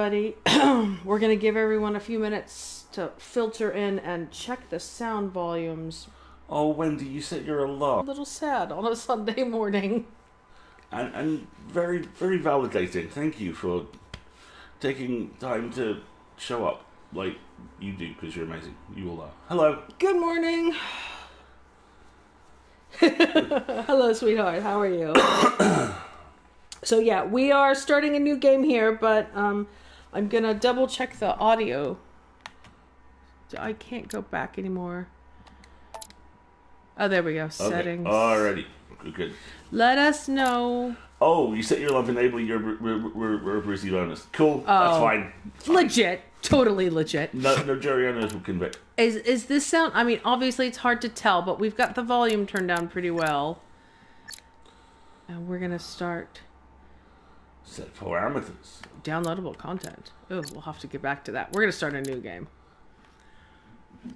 everybody. We're going to give everyone a few minutes to filter in and check the sound volumes. Oh, Wendy, you set your alarm. A little sad on a Sunday morning. And very, very validating. Thank you for taking time to show up like you do, because you're amazing. You all are. Hello. Good morning. Hello, sweetheart. How are you? So yeah, we are starting a new game here, but I'm gonna double check the audio. I can't go back anymore. Oh, there we go. Settings. Okay. Alrighty. Good. Let us know. Oh, you set your alarm to enable your receive bonus. Cool. That's fine. Legit. Totally legit. No jury on earth will convict. Is this sound? I mean, obviously it's hard to tell, but we've got the volume turned down pretty well. And we're gonna start. Set parameters. Downloadable content. Oh, we'll have to get back to that. We're going to start a new game.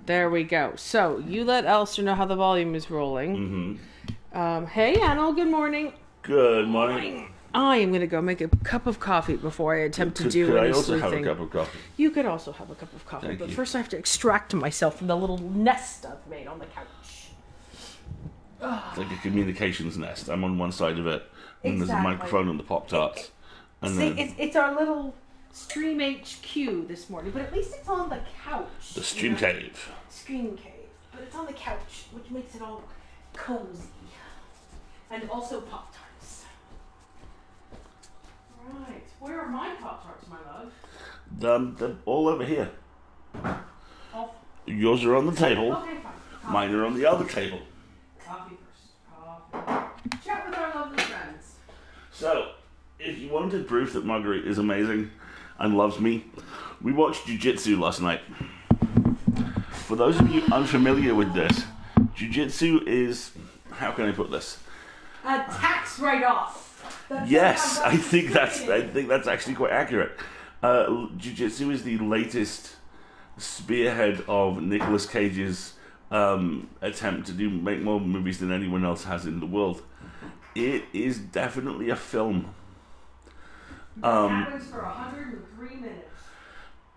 There we go. So, you let Alistair know how the volume is rolling. Mm-hmm. Hey, Anil. Good morning. Good morning. I am going to go make a cup of coffee before I attempt to do any sleuthing. Could I also have a cup of coffee? You could also have a cup of coffee. But first I have to extract myself from the little nest I've made on the couch. It's like a communications nest. I'm on one side of it. And there's a microphone and the Pop-Tarts. See, it's our little Stream HQ this morning, but at least it's on the couch. The Stream Cave. Stream Cave. But it's on the couch, which makes it all cozy. And also Pop-Tarts. Right. Where are my Pop-Tarts, my love? They're all over here. All... Yours are on the table. Okay, fine. Mine are on the other table. Coffee first. Coffee. Chat with our lovely friends. So... if you wanted proof that Marguerite is amazing and loves me, we watched Jiu-Jitsu last night. For those of you unfamiliar with this, Jiu-Jitsu is, how can I put this? A tax write-off. Yes, I think that's actually quite accurate. Jiu-Jitsu is the latest spearhead of Nicolas Cage's attempt to make more movies than anyone else has in the world. It is definitely a film. It happens for 103 minutes.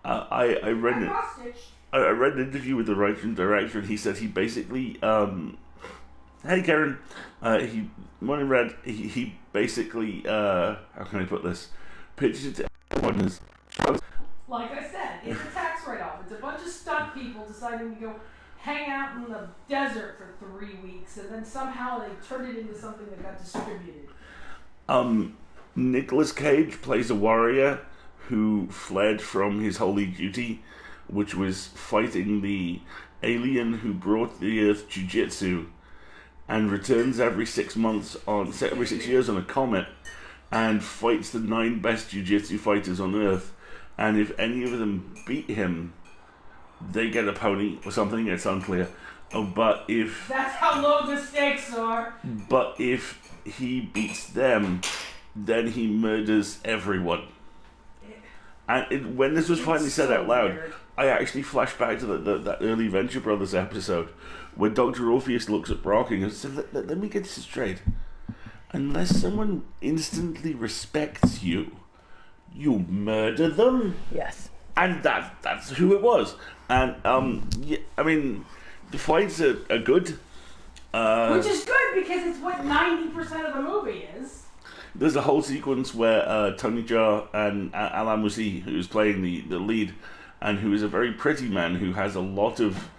I read an interview with the writer and director, and he said he basically, hey Karen, he basically, how can I put this, pitched it to everyone as, like I said, it's a tax write-off. It's a bunch of stunt people deciding to go hang out in the desert for 3 weeks, and then somehow they turned it into something that got distributed. Nicolas Cage plays a warrior who fled from his holy duty, which was fighting the alien who brought the Earth Jiu-Jitsu, and returns every 6 years on a comet, and fights the 9 best Jiu-Jitsu fighters on Earth. And if any of them beat him, they get a pony or something. It's unclear. But if that's how low the stakes are. But if he beats them, then he murders everyone. And when this was finally said out loud, weird. I actually flashed back to that early Venture Brothers episode where Dr. Orpheus looks at Brocking and says, let me get this straight. Unless someone instantly respects you, you murder them? Yes. And that's who it was. And, yeah, I mean, the fights are good. Which is good, because it's what 90% of the movie is. There's a whole sequence where Tony Jaa and Alain Moussi, who's playing the lead, and who is a very pretty man who has a lot of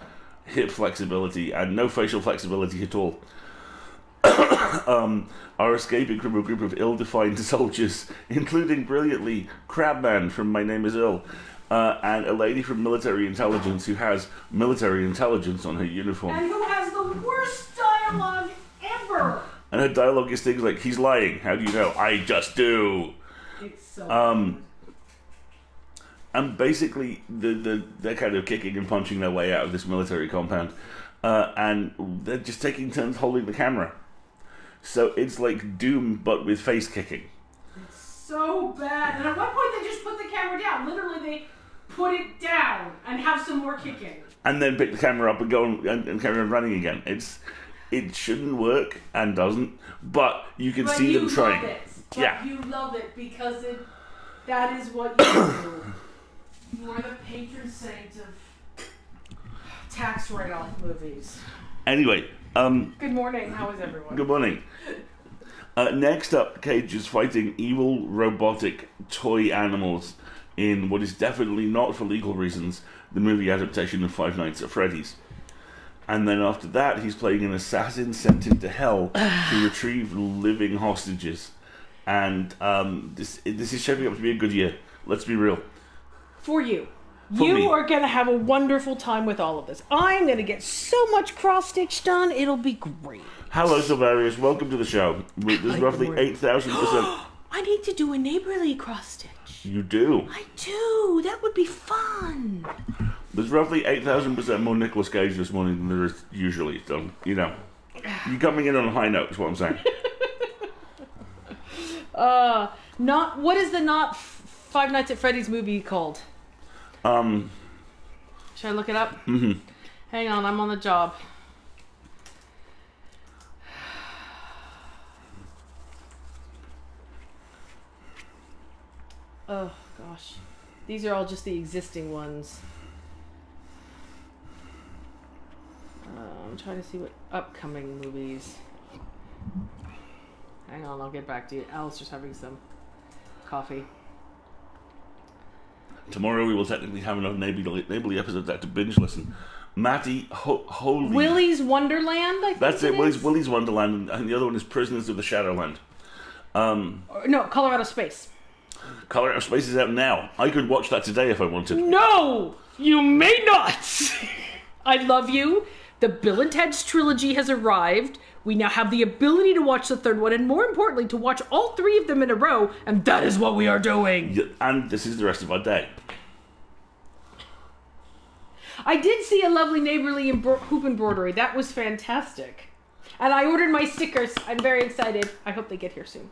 hip flexibility and no facial flexibility at all, are escaping from a group of ill-defined soldiers, including brilliantly Crabman from My Name is Earl, and a lady from military intelligence who has military intelligence on her uniform. And who has the worst dialogue ever! And her dialogue is things like, he's lying, how do you know? I just do. It's so and basically, they're kind of kicking and punching their way out of this military compound. And they're just taking turns holding the camera. So it's like Doom, but with face kicking. It's so bad. And at one point, they just put the camera down. Literally, they put it down and have some more kicking. And then pick the camera up and go and carry on running again. It shouldn't work and doesn't, but you can see them trying. But you love it because That is what you do. You are the patron saint of tax write-off movies. Anyway, good morning. How is everyone? Good morning. Next up, Cage is fighting evil robotic toy animals in what is definitely not for legal reasons the movie adaptation of Five Nights at Freddy's. And then after that, he's playing an assassin sent into hell to retrieve living hostages. And this is shaping up to be a good year. Let's be real. For you. For me. You are going to have a wonderful time with all of this. I'm going to get so much cross-stitch done, it'll be great. Hello, Sylvarius. Welcome to the show. There's roughly 8,000%. I need to do a neighborly cross-stitch. You do? I do. That would be fun. There's roughly 8,000% more Nicolas Cage this morning than there is usually. So, you know, you're coming in on a high note is what I'm saying. What is the not Five Nights at Freddy's movie called? Should I look it up? Mm-hmm. Hang on, I'm on the job. Oh, gosh. These are all just the existing ones. I'm trying to see what upcoming movies. Hang on, I'll get back to you. Alistair's having some coffee. Tomorrow we will technically have enough neighborly episodes to binge listen. Matty, holy... Willy's Wonderland, I think That's it, is? Willy's Wonderland, and the other one is Prisoners of the Shadowland. No, Colorado Space. Colorado Space is out now. I could watch that today if I wanted. No! You may not! I love you. The Bill and Ted's trilogy has arrived. We now have the ability to watch the third one, and more importantly, to watch all three of them in a row, and that is what we are doing. Yeah, and this is the rest of our day. I did see a lovely neighborly hoop embroidery. That was fantastic. And I ordered my stickers. I'm very excited. I hope they get here soon.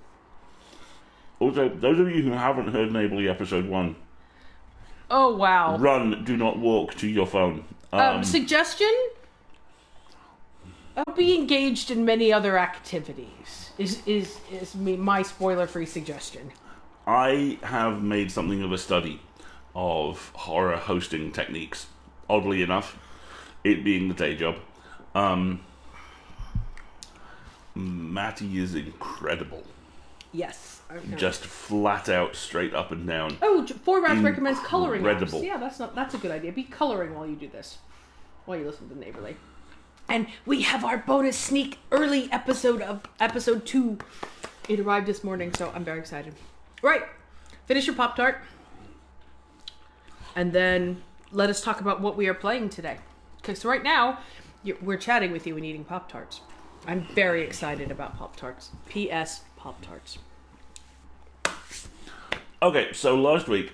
Also, those of you who haven't heard Neighborly Episode 1... Oh, wow. Run, do not walk to your phone. Suggestion? Be engaged in many other activities is my spoiler-free suggestion. I have made something of a study of horror hosting techniques. Oddly enough, it being the day job. Matty is incredible. Yes. Okay. Just flat out, straight up and down. Oh, 4 Rats recommends coloring Incredible. apps. Yeah, that's a good idea. Be coloring while you do this, while you listen to Neighborly. And we have our bonus sneak early episode of episode 2. It arrived this morning, so I'm very excited. Right, finish your Pop-Tart, and then let us talk about what we are playing today. Okay, so right now we're chatting with you and eating Pop-Tarts. I'm very excited about Pop-Tarts. P.S. Pop-Tarts. Okay, so last week,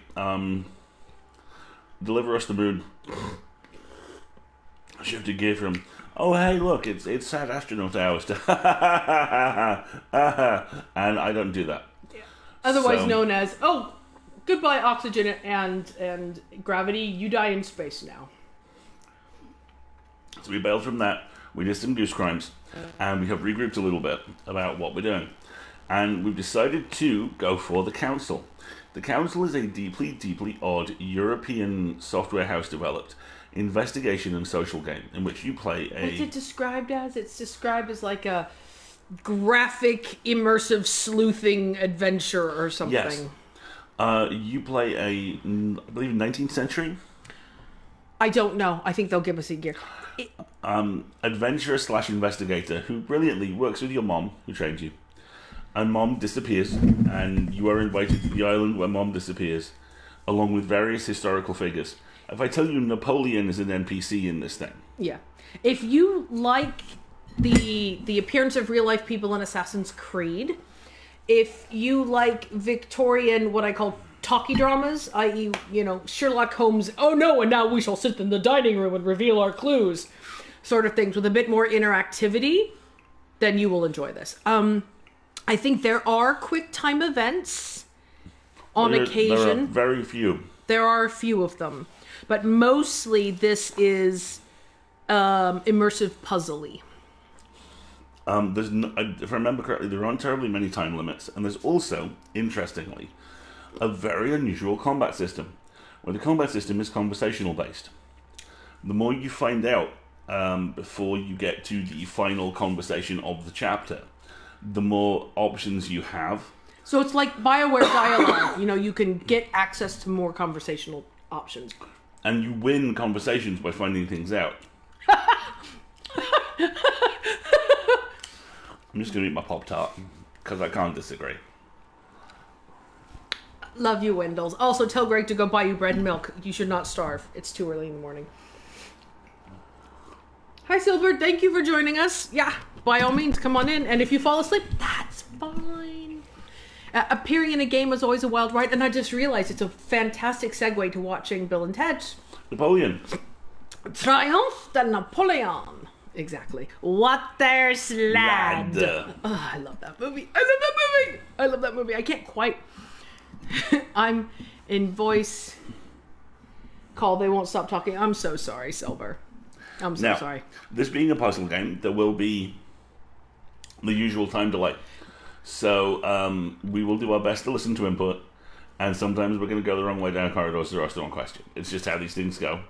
Deliver Us the Moon shifted gear from, oh hey look, it's sad astronaut hours to and I don't do that. Yeah. Otherwise known as, oh, goodbye oxygen and gravity, you die in space now. So we bailed from that, we did some goose crimes, and we have regrouped a little bit about what we're doing. And we've decided to go for the Council. The Council is a deeply, deeply odd European software house developed investigation and social game in which you play a... What's it described as? It's described as like a graphic, immersive sleuthing adventure or something. Yes. You play a, I believe, 19th century? I don't know. I think they'll give us a year. Adventurer / investigator who brilliantly works with your mom, who trained you. And mom disappears, and you are invited to the island where mom disappears, along with various historical figures. If I tell you Napoleon is an NPC in this thing. Yeah. If you like the appearance of real life people in Assassin's Creed, if you like Victorian, what I call talkie dramas, i.e., Sherlock Holmes, oh no, and now we shall sit in the dining room and reveal our clues, sort of things with a bit more interactivity, then you will enjoy this. I think there are quick time events on occasion. There are very few. There are a few of them. But mostly this is immersive puzzle-y. If I remember correctly, there aren't terribly many time limits. And there's also, interestingly, a very unusual combat system, where the combat system is conversational based. The more you find out before you get to the final conversation of the chapter, the more options you have. So it's like BioWare dialogue. You know, you can get access to more conversational options. And you win conversations by finding things out. I'm just going to eat my Pop-Tart, because I can't disagree. Love you, Wendell. Also, tell Greg to go buy you bread and milk. You should not starve. It's too early in the morning. Hi, Silver. Thank you for joining us. Yeah, by all means, come on in. And if you fall asleep, that's fine. Appearing in a game was always a wild ride, and I just realized it's a fantastic segue to watching Bill and Ted's Napoleon. Triumph de Napoleon. Exactly. What there's lad. Oh, I love that movie. I love that movie. I can't quite. I'm in voice call. They won't stop talking. I'm so sorry, Silver. I'm so sorry. This being a puzzle game, there will be the usual time delay. So we will do our best to listen to input, and sometimes we're going to go the wrong way down corridors to ask the wrong question. It's just how these things go.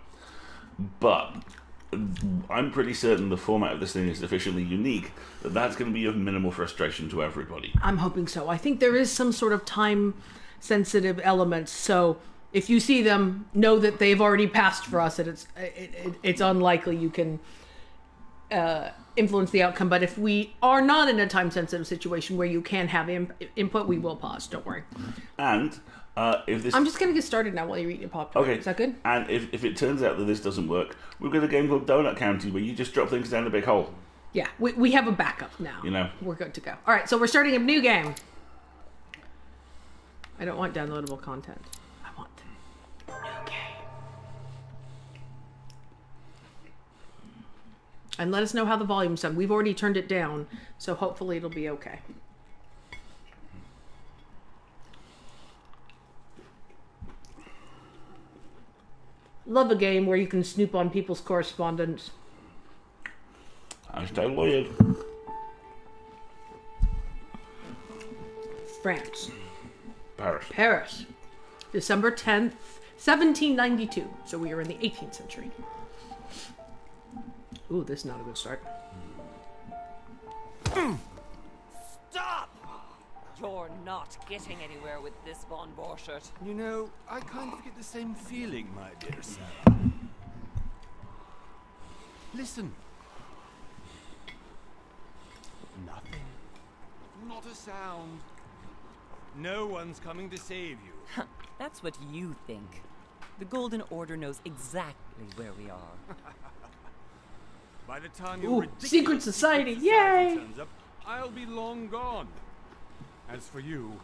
But I'm pretty certain the format of this thing is sufficiently unique that that's going to be of minimal frustration to everybody. I'm hoping so. I think there is some sort of time-sensitive elements, so if you see them, know that they've already passed for us, and it's unlikely you can influence the outcome. But if we are not in a time-sensitive situation where you can have input, we will pause. Don't worry. And if this... I'm just going to get started now while you're eating your Pop-Tart. Okay. Is that good? And if it turns out that this doesn't work, we've got a game called Donut County where you just drop things down a big hole. Yeah, we have a backup now. You know. We're good to go. All right, so we're starting a new game. I don't want downloadable content. I want new game. And let us know how the volume's done. We've already turned it down, so hopefully it'll be okay. Love a game where you can snoop on people's correspondence. Hashtag Lloyd. France. Paris. December 10th, 1792. So we are in the 18th century. Ooh, this is not a good start. Stop! You're not getting anywhere with this Von Borchert. You know, I kind of get the same feeling, my dear Sarah. Listen. Nothing. Not a sound. No one's coming to save you. That's what you think. The Golden Order knows exactly where we are. By the time Ooh, your ridiculous secret society, secret yay! turns up, I'll be long gone. As for you,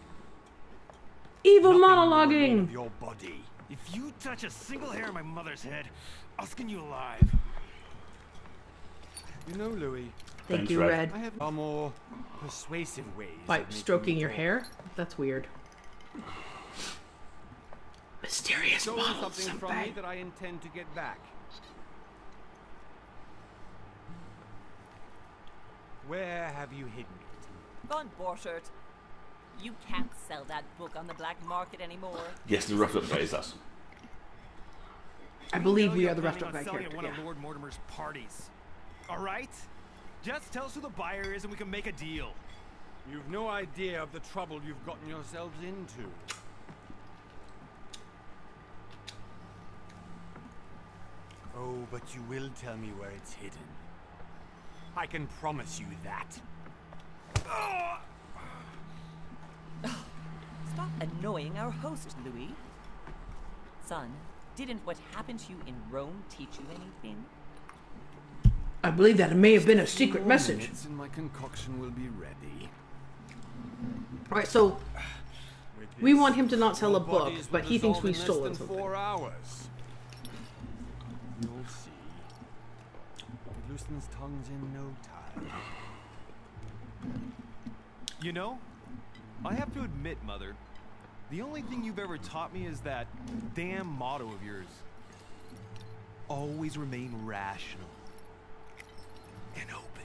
Evil nothing will monologuing! remain of your body. If you touch a single hair on my mother's head, I'll skin you alive. You know, Louis, Thank Thanks, you, Red. Red. I have far more persuasive ways By of making stroking you your talk. hair? That's weird. Mysterious Stolen bottle something from me that I intend to get back. Where have you hidden it? Von Borchert, you can't sell that book on the black market anymore. Yes, the rough up pays us. I believe we you're are the roughed planning up on guy selling character. at one Yeah. of Lord Mortimer's parties. All right? Just tell us who the buyer is and we can make a deal. You've no idea of the trouble you've gotten yourselves into. Oh, but you will tell me where it's hidden. I can promise you that. Stop annoying our host, Louis. Son, didn't what happened to you in Rome teach you anything? I believe that it may have been a secret message. Minutes and my concoction will be ready. Alright, so With we this, want him to not sell a your book, bodies but will he thinks dissolve we've in less stolen than something. 4 hours. You'll see. It loosens tongues in no time. You know, I have to admit, Mother, the only thing you've ever taught me is that damn motto of yours. Always remain rational. And open.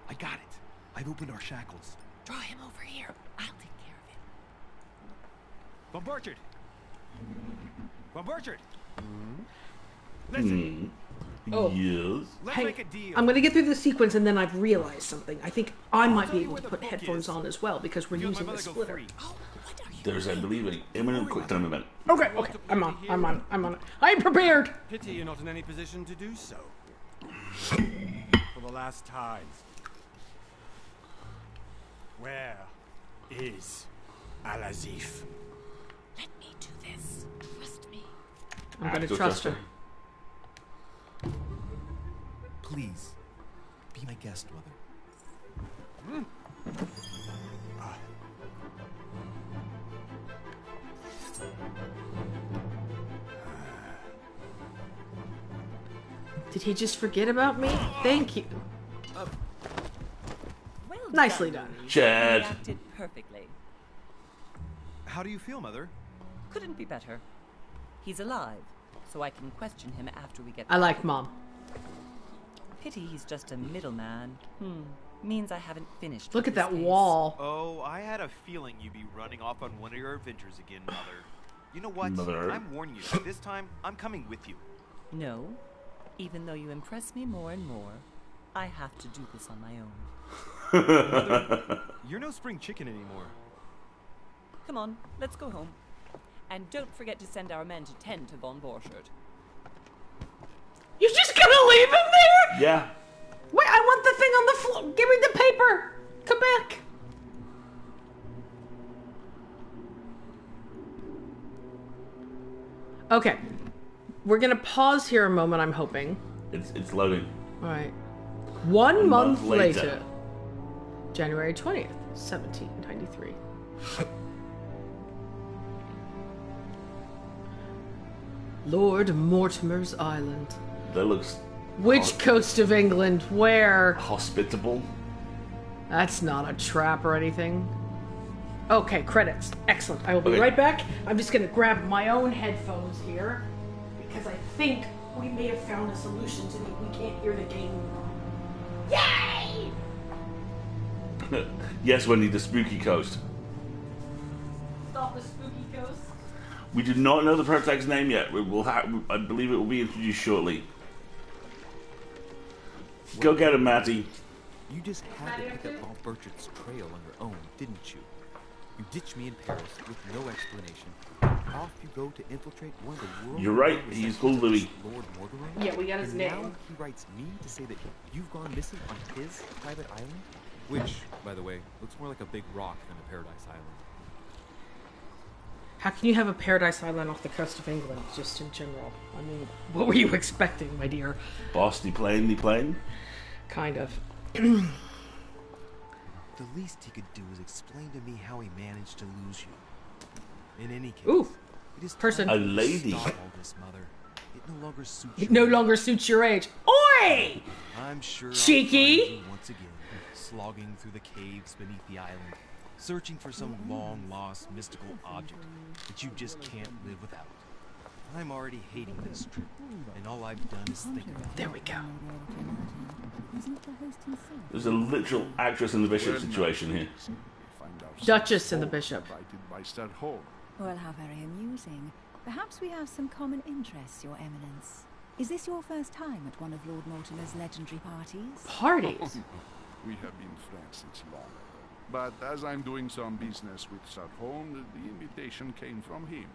I got it. I've opened our shackles. Draw him over here. I'll take care Von Burchard! Von Burchard! Listen, Oh. Yes. let's Hey, make a deal. I'm going to get through the sequence and then I've realized something. I think I might tell be you able where to the put book headphones is. on as well because we're You and my using the mother go splitter. free. There's, I believe, an imminent quick time event. Okay, I'm on it. I'm prepared. Pity you're not in any position to do so. For the last time. Where is Al-Azif? Let me do this. Trust me. I'm going to Still trust her. Please, be my guest, Mother. Did he just forget about me? Thank you. Well Nicely done. Louis. Chad. You acted perfectly. How do you feel, Mother? Couldn't be better. He's alive, so I can question him after we get I like Mom. Pity he's just a middleman. Means I haven't finished. Look with at that this case. wall. Oh, I had a feeling you'd be running off on one of your adventures again, Mother. You know what? Mother. I'm warning you. This time, I'm coming with you. No. Even though you impress me more and more, I have to do this on my own. Mother, you're no spring chicken anymore. Come on, let's go home. And don't forget to send our men to tend to Von Borchardt. You're just going to leave him there? Yeah. Wait, I want the thing on the floor. Give me the paper. Come back. Okay. We're going to pause here a moment, I'm hoping. It's loading. All right. One month later. later. January 20th, 1793. Lord Mortimer's Island. That looks Which coast of England? Where? hospitable. That's not a trap or anything. Okay, credits. Excellent. I will be Okay. right back. I'm just going to grab my own headphones here because I think we may have found a solution to the we can't hear the game. Yay! Yes, Wendy, the spooky coast. Stop the spooky ghost. We do not know the protag's name yet. We will I believe it will be introduced shortly. Go get him, Matty. You just had to pick up Von Burchardt's trail on your own, didn't you? You ditched me in Paris with no explanation. Off you go to infiltrate one of the world's You're right, most he's called Louis. Lord Mortimer? Yeah, we got his And name. now he writes me to say that you've gone missing on his private island? Which, by the way, looks more like a big rock than a paradise island. How can you have a paradise island off the coast of England, just in general? I mean, what were you expecting, my dear? Boss, the plane. Kind of. The least he could do is explain to me how he managed to lose you. In any case, Ooh, it is person. time A to lady. stop all this, Mother. It no longer suits It you. no longer suits your age. Oi! I'm sure Cheeky. I'll find you once again, slogging through the caves beneath the island, searching for some long-lost mystical object that you just can't live without. I'm already hating this trip, and all I've done is think about it. There we go. There's a literal actress in the bishop situation here. Duchess and the bishop. Invited by Sir Hall. Well, how very amusing. Perhaps we have some common interests, Your Eminence. Is this your first time at one of Lord Mortimer's legendary parties? Parties. We have been friends since long ago. But as I'm doing some business with Sir Holm, the invitation came from him.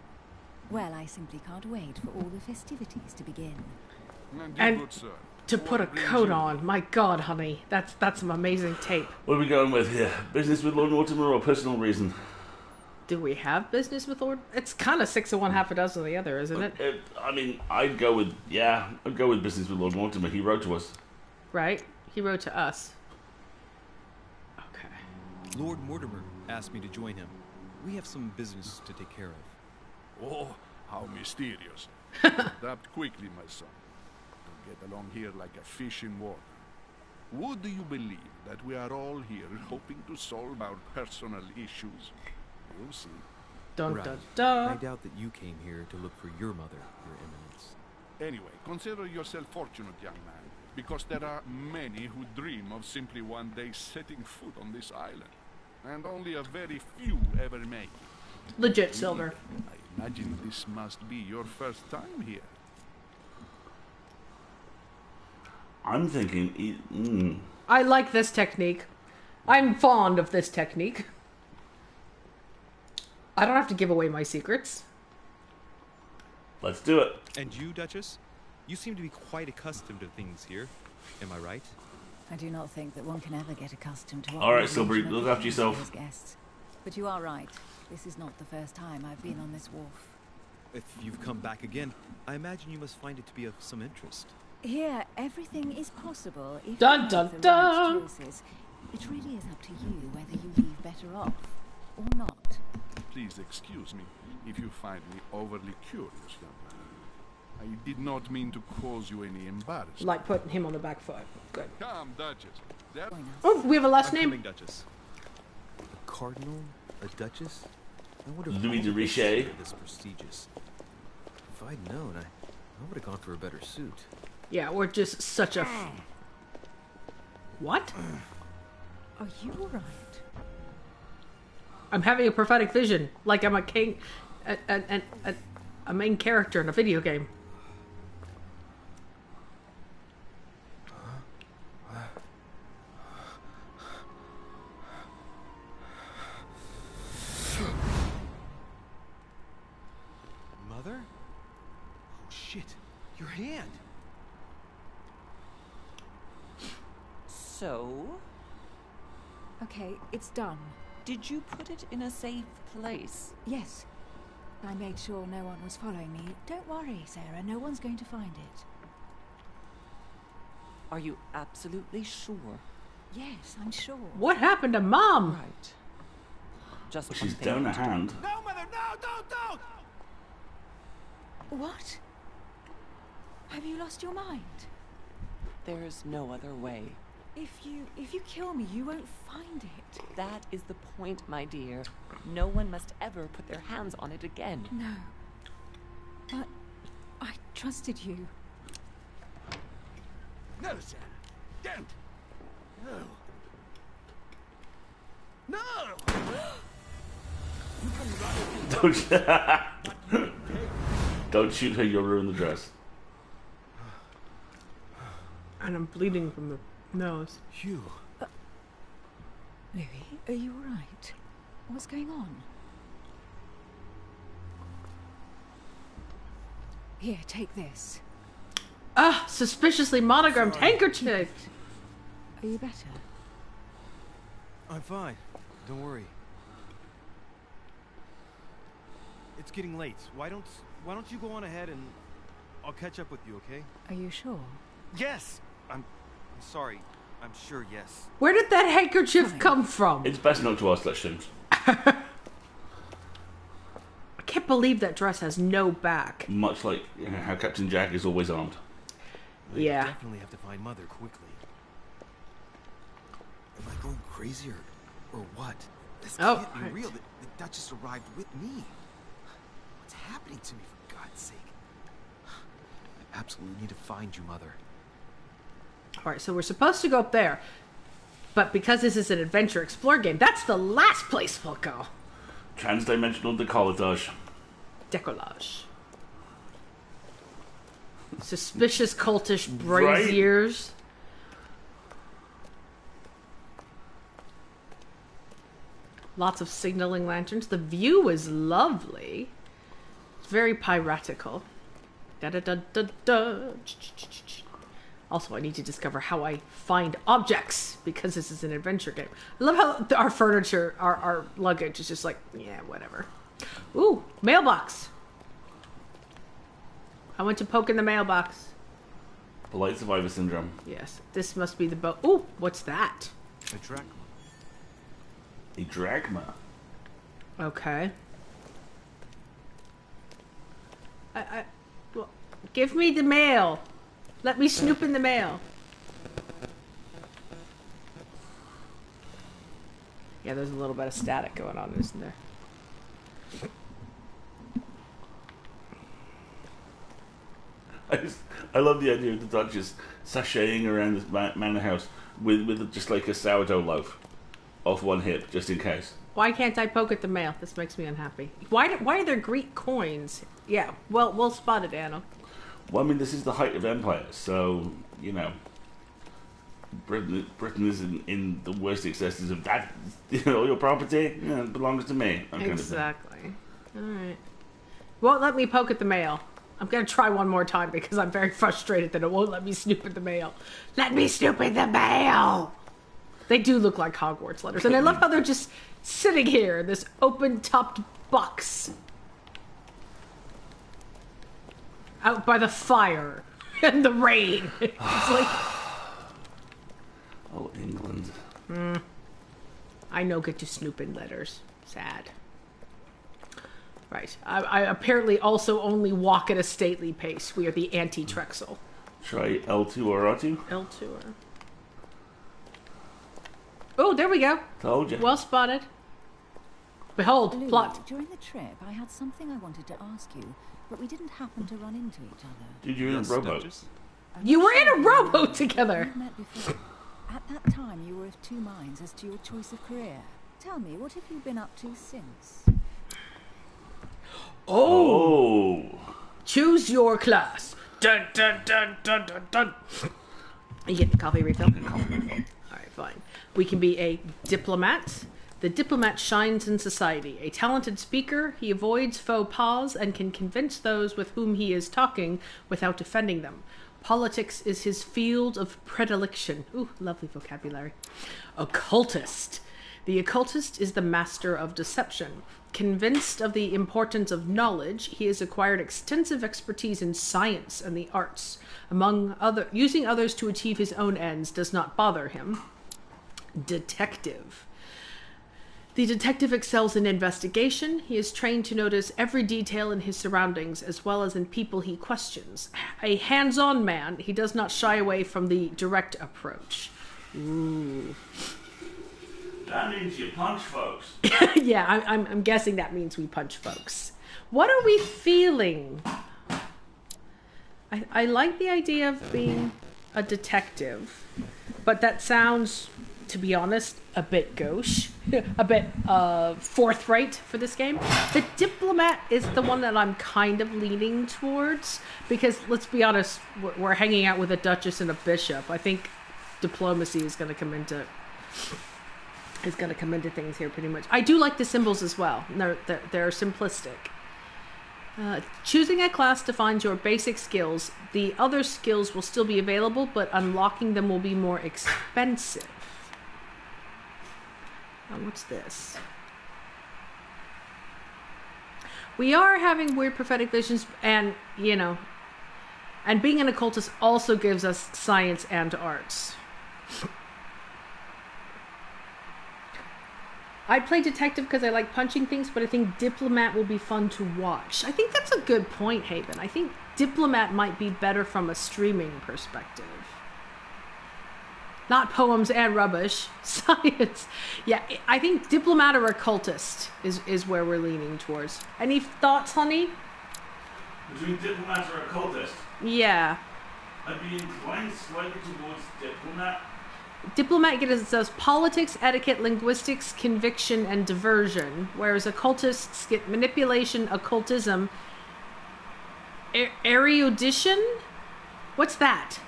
Well, I simply can't wait for all the festivities to begin. And, And you, good sir, to put a what brings coat you? on. My God, honey. That's some amazing tape. What are we going with here? Business with Lord Mortimer or personal reason? Do we have business with Lord? It's kind of 6 of one, half a dozen of the other, isn't it? I mean, I'd go with business with Lord Mortimer. He wrote to us. Right? He wrote to us. Okay. Lord Mortimer asked me to join him. We have some business to take care of. Oh, how mysterious. Adapt quickly, my son. Don't get along here like a fish in water. Would you believe that we are all here hoping to solve our personal issues? You'll see. Dun Right. dun I dun. doubt that you came here to look for your mother, Your Eminence. Anyway, consider yourself fortunate, young man, because there are many who dream of simply one day setting foot on this island, and only a very few ever make it. Legit silver. I imagine this must be your first time here. I'm thinking... I like this technique. I'm fond of this technique. I don't have to give away my secrets. Let's do it. And you, Duchess? You seem to be quite accustomed to things here. Am I right? I do not think that one can ever get accustomed to. All right, Silbury, look after yourself. Guests. But you are right. This is not the first time I've been on this wharf. If you've come back again, I imagine you must find it to be of some interest. Here, everything is possible if Dun, you dun, make the dun. right choices. It really is up to you whether you leave better off or not. Please excuse me if you find me overly curious, young man. I did not mean to cause you any embarrassment. Like putting him on the back foot. Good. Come, Duchess. That Oh, we have a last I'm name. coming, Duchess. A cardinal? A duchess? I wonder if Louis all de the Richet. duchesses are this prestigious. If I'd known, I would have gone for a better suit. Yeah, we're just such a... What? Are you alright? I'm having a prophetic vision. Like I'm a king... a main character in a video game. Mother? Oh shit! Your hand! So, Okay, it's done. did you put it in a safe place? Yes. I made sure no one was following me. Don't worry, Sarah. No one's going to find it. Are you absolutely sure? Yes, I'm sure. What happened to Mom? Right. Just one She's thing down a to do. hand. No, Mother, no, don't! What? Have you lost your mind? There's no other way. If you kill me, you won't find it. That is the point, my dear. No one must ever put their hands on it again. No. But I trusted you. No, Sarah. Don't! No! No! Don't shoot her, you'll ruin the dress. And I'm bleeding from the nose. You. Louis, are you alright? What's going on? Here, take this. Ah, suspiciously monogrammed handkerchief. Are you better? I'm fine. Don't worry. It's getting late. Why don't you go on ahead and I'll catch up with you, okay? Are you sure? Yes. I'm sorry. I'm sure yes. Where did that handkerchief come from? It's best not to ask questions. I can't believe that dress has no back. Much like how Captain Jack is always armed. I Yeah. definitely have to find Mother quickly. Am I going crazy or what? This Oh, can't be right. real. The Duchess arrived with me. What's happening to me, for God's sake? I absolutely need to find you, Mother. Alright, so we're supposed to go up there. But because this is an adventure explore game, that's the last place we'll go. Transdimensional decolletage. Decollage. Suspicious cultish Right? braziers. Lots of signaling lanterns. The view is lovely. It's very piratical. Da da da da da. Also, I need to discover how I find objects because this is an adventure game. I love how our furniture, our luggage is just like, yeah, whatever. Ooh, mailbox. I went to poke in the mailbox. Polite survivor syndrome. Yes, this must be the boat. Ooh, what's that? A drachma. A drachma. Okay. Well, give me the mail. Let me snoop in the mail. Yeah, there's a little bit of static going on, isn't there? I love the idea of the Duchess sashaying around this manor house with just like a sourdough loaf off one hip, just in case. Why can't I poke at the mail? This makes me unhappy. Why are there Greek coins? Yeah, well spotted, Anna. Well, I mean, this is the height of empire, so, you know, Britain is in the worst excesses of that. You know, your property belongs to me. Exactly. All right. Won't let me poke at the mail. I'm going to try one more time because I'm very frustrated that it won't let me snoop at the mail. Let me snoop at the mail! They do look like Hogwarts letters. And I love how they're just sitting here in this open-topped box. Out by the fire and the rain. It's like... Oh, England. I no get to snoop in letters. Sad. Right. I apparently also only walk at a stately pace. We are the anti-Trexel. Try L2 or R2? L2 or... Oh, there we go. Told you. Well spotted. Behold, Louis, plot. during the trip, I had something I wanted to ask you, but we didn't happen to run into each other. Did you in a rowboat? Duchess? You were in a rowboat together. We've met before. At that time, you were of two minds as to your choice of career. Tell me, what have you been up to since? Oh. Choose your class. Dun, dun, dun, dun, dun, dun. You get the coffee refill? All right, fine. We can be a diplomat. The diplomat shines in society. A talented speaker, he avoids faux pas and can convince those with whom he is talking without offending them. Politics is his field of predilection. Ooh, lovely vocabulary. Occultist. The occultist is the master of deception. Convinced of the importance of knowledge, he has acquired extensive expertise in science and the arts. Using others to achieve his own ends does not bother him. Detective. The detective excels in investigation. He is trained to notice every detail in his surroundings as well as in people he questions. A hands-on man, he does not shy away from the direct approach. Ooh. That means you punch folks. Yeah, I'm guessing that means we punch folks. What are we feeling? I like the idea of being a detective, but that sounds, to be honest, a bit gauche, a bit forthright for this game. The diplomat is the one that I'm kind of leaning towards, because let's be honest, we're hanging out with a duchess and a bishop. I think diplomacy is going to come into things here pretty much. I do like the symbols as well. They're simplistic. Choosing a class defines your basic skills. The other skills will still be available, but unlocking them will be more expensive. Now, what's this? We are having weird prophetic visions, and, and being an occultist also gives us science and arts. I'd play detective because I like punching things, but I think diplomat will be fun to watch. I think that's a good point, Haven. I think diplomat might be better from a streaming perspective. Not poems and rubbish. Science. Yeah, I think diplomat or occultist is where we're leaning towards. Any thoughts, honey? Between diplomat or occultist? Yeah. I'd be inclined slightly towards diplomat. Diplomat gets us politics, etiquette, linguistics, conviction, and diversion, whereas occultists get manipulation, occultism, erudition? What's that?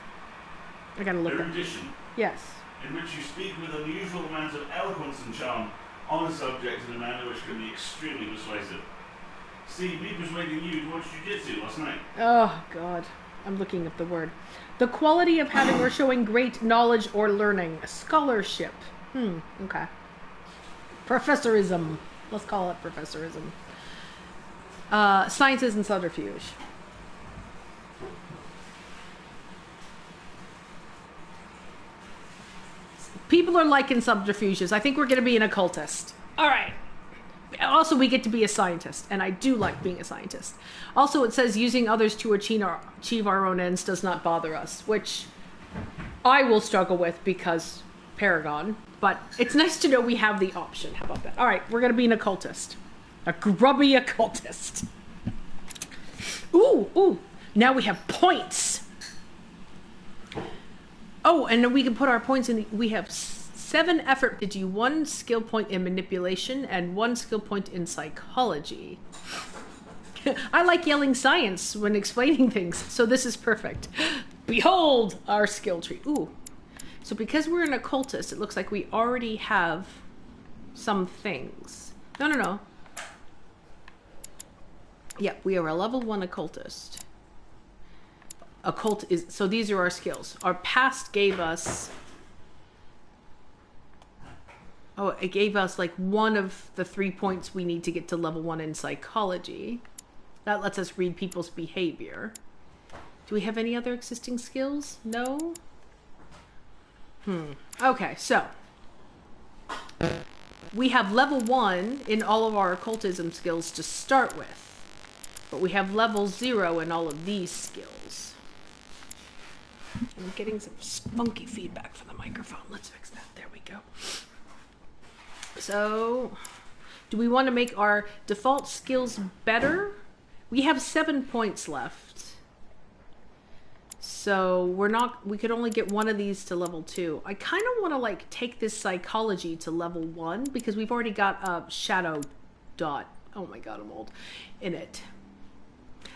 I gotta look at Erudition. Yes. In which you speak with unusual amounts of eloquence and charm on a subject in a manner which can be extremely persuasive. See, me persuading you to watch jiu-jitsu last night. Oh, God. I'm looking up the word. The quality of having or showing great knowledge or learning. Scholarship. Okay. Professorism. Let's call it professorism. Sciences and subterfuge. People are liking subterfuges. I think we're going to be an occultist. All right. Also, we get to be a scientist, and I do like being a scientist. Also, it says using others to achieve our own ends does not bother us, which I will struggle with because Paragon. But it's nice to know we have the option. How about that? All right, we're going to be an occultist. A grubby occultist. Ooh. Now we have points. Oh, and then we can put our points in. We have 7 effort did you 1 skill point in manipulation and 1 skill point in psychology. I like yelling science when explaining things, so this is perfect. Behold our skill tree. Ooh. So because we're an occultist, it looks like we already have some things. No. Yeah, we are a level 1 occultist. So these are our skills. Our past gave us... Oh, it gave us like 1 of the 3 points we need to get to level 1 in psychology. That lets us read people's behavior. Do we have any other existing skills? No? Okay, so. We have level 1 in all of our occultism skills to start with. But we have level 0 in all of these skills. I'm getting some spunky feedback from the microphone. Let's fix that. There we go. So, do we want to make our default skills better? We have 7 points left. So we could only get 1 of these to level 2. I kind of want to like take this psychology to level 1 because we've already got a shadow dot. Oh my god, I'm old. In it.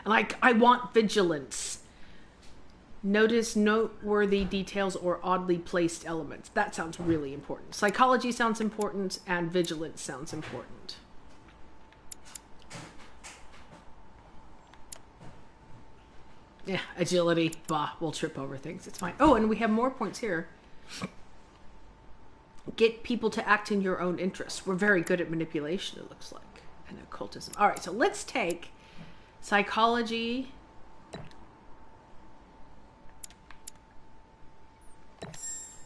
And I want vigilance. Notice noteworthy details or oddly placed elements. That sounds really important. Psychology sounds important, and vigilance sounds important. Yeah, agility. Bah, we'll trip over things. It's fine. Oh, and we have more points here. Get people to act in your own interests. We're very good at manipulation, it looks like. And occultism. All right, so let's take psychology...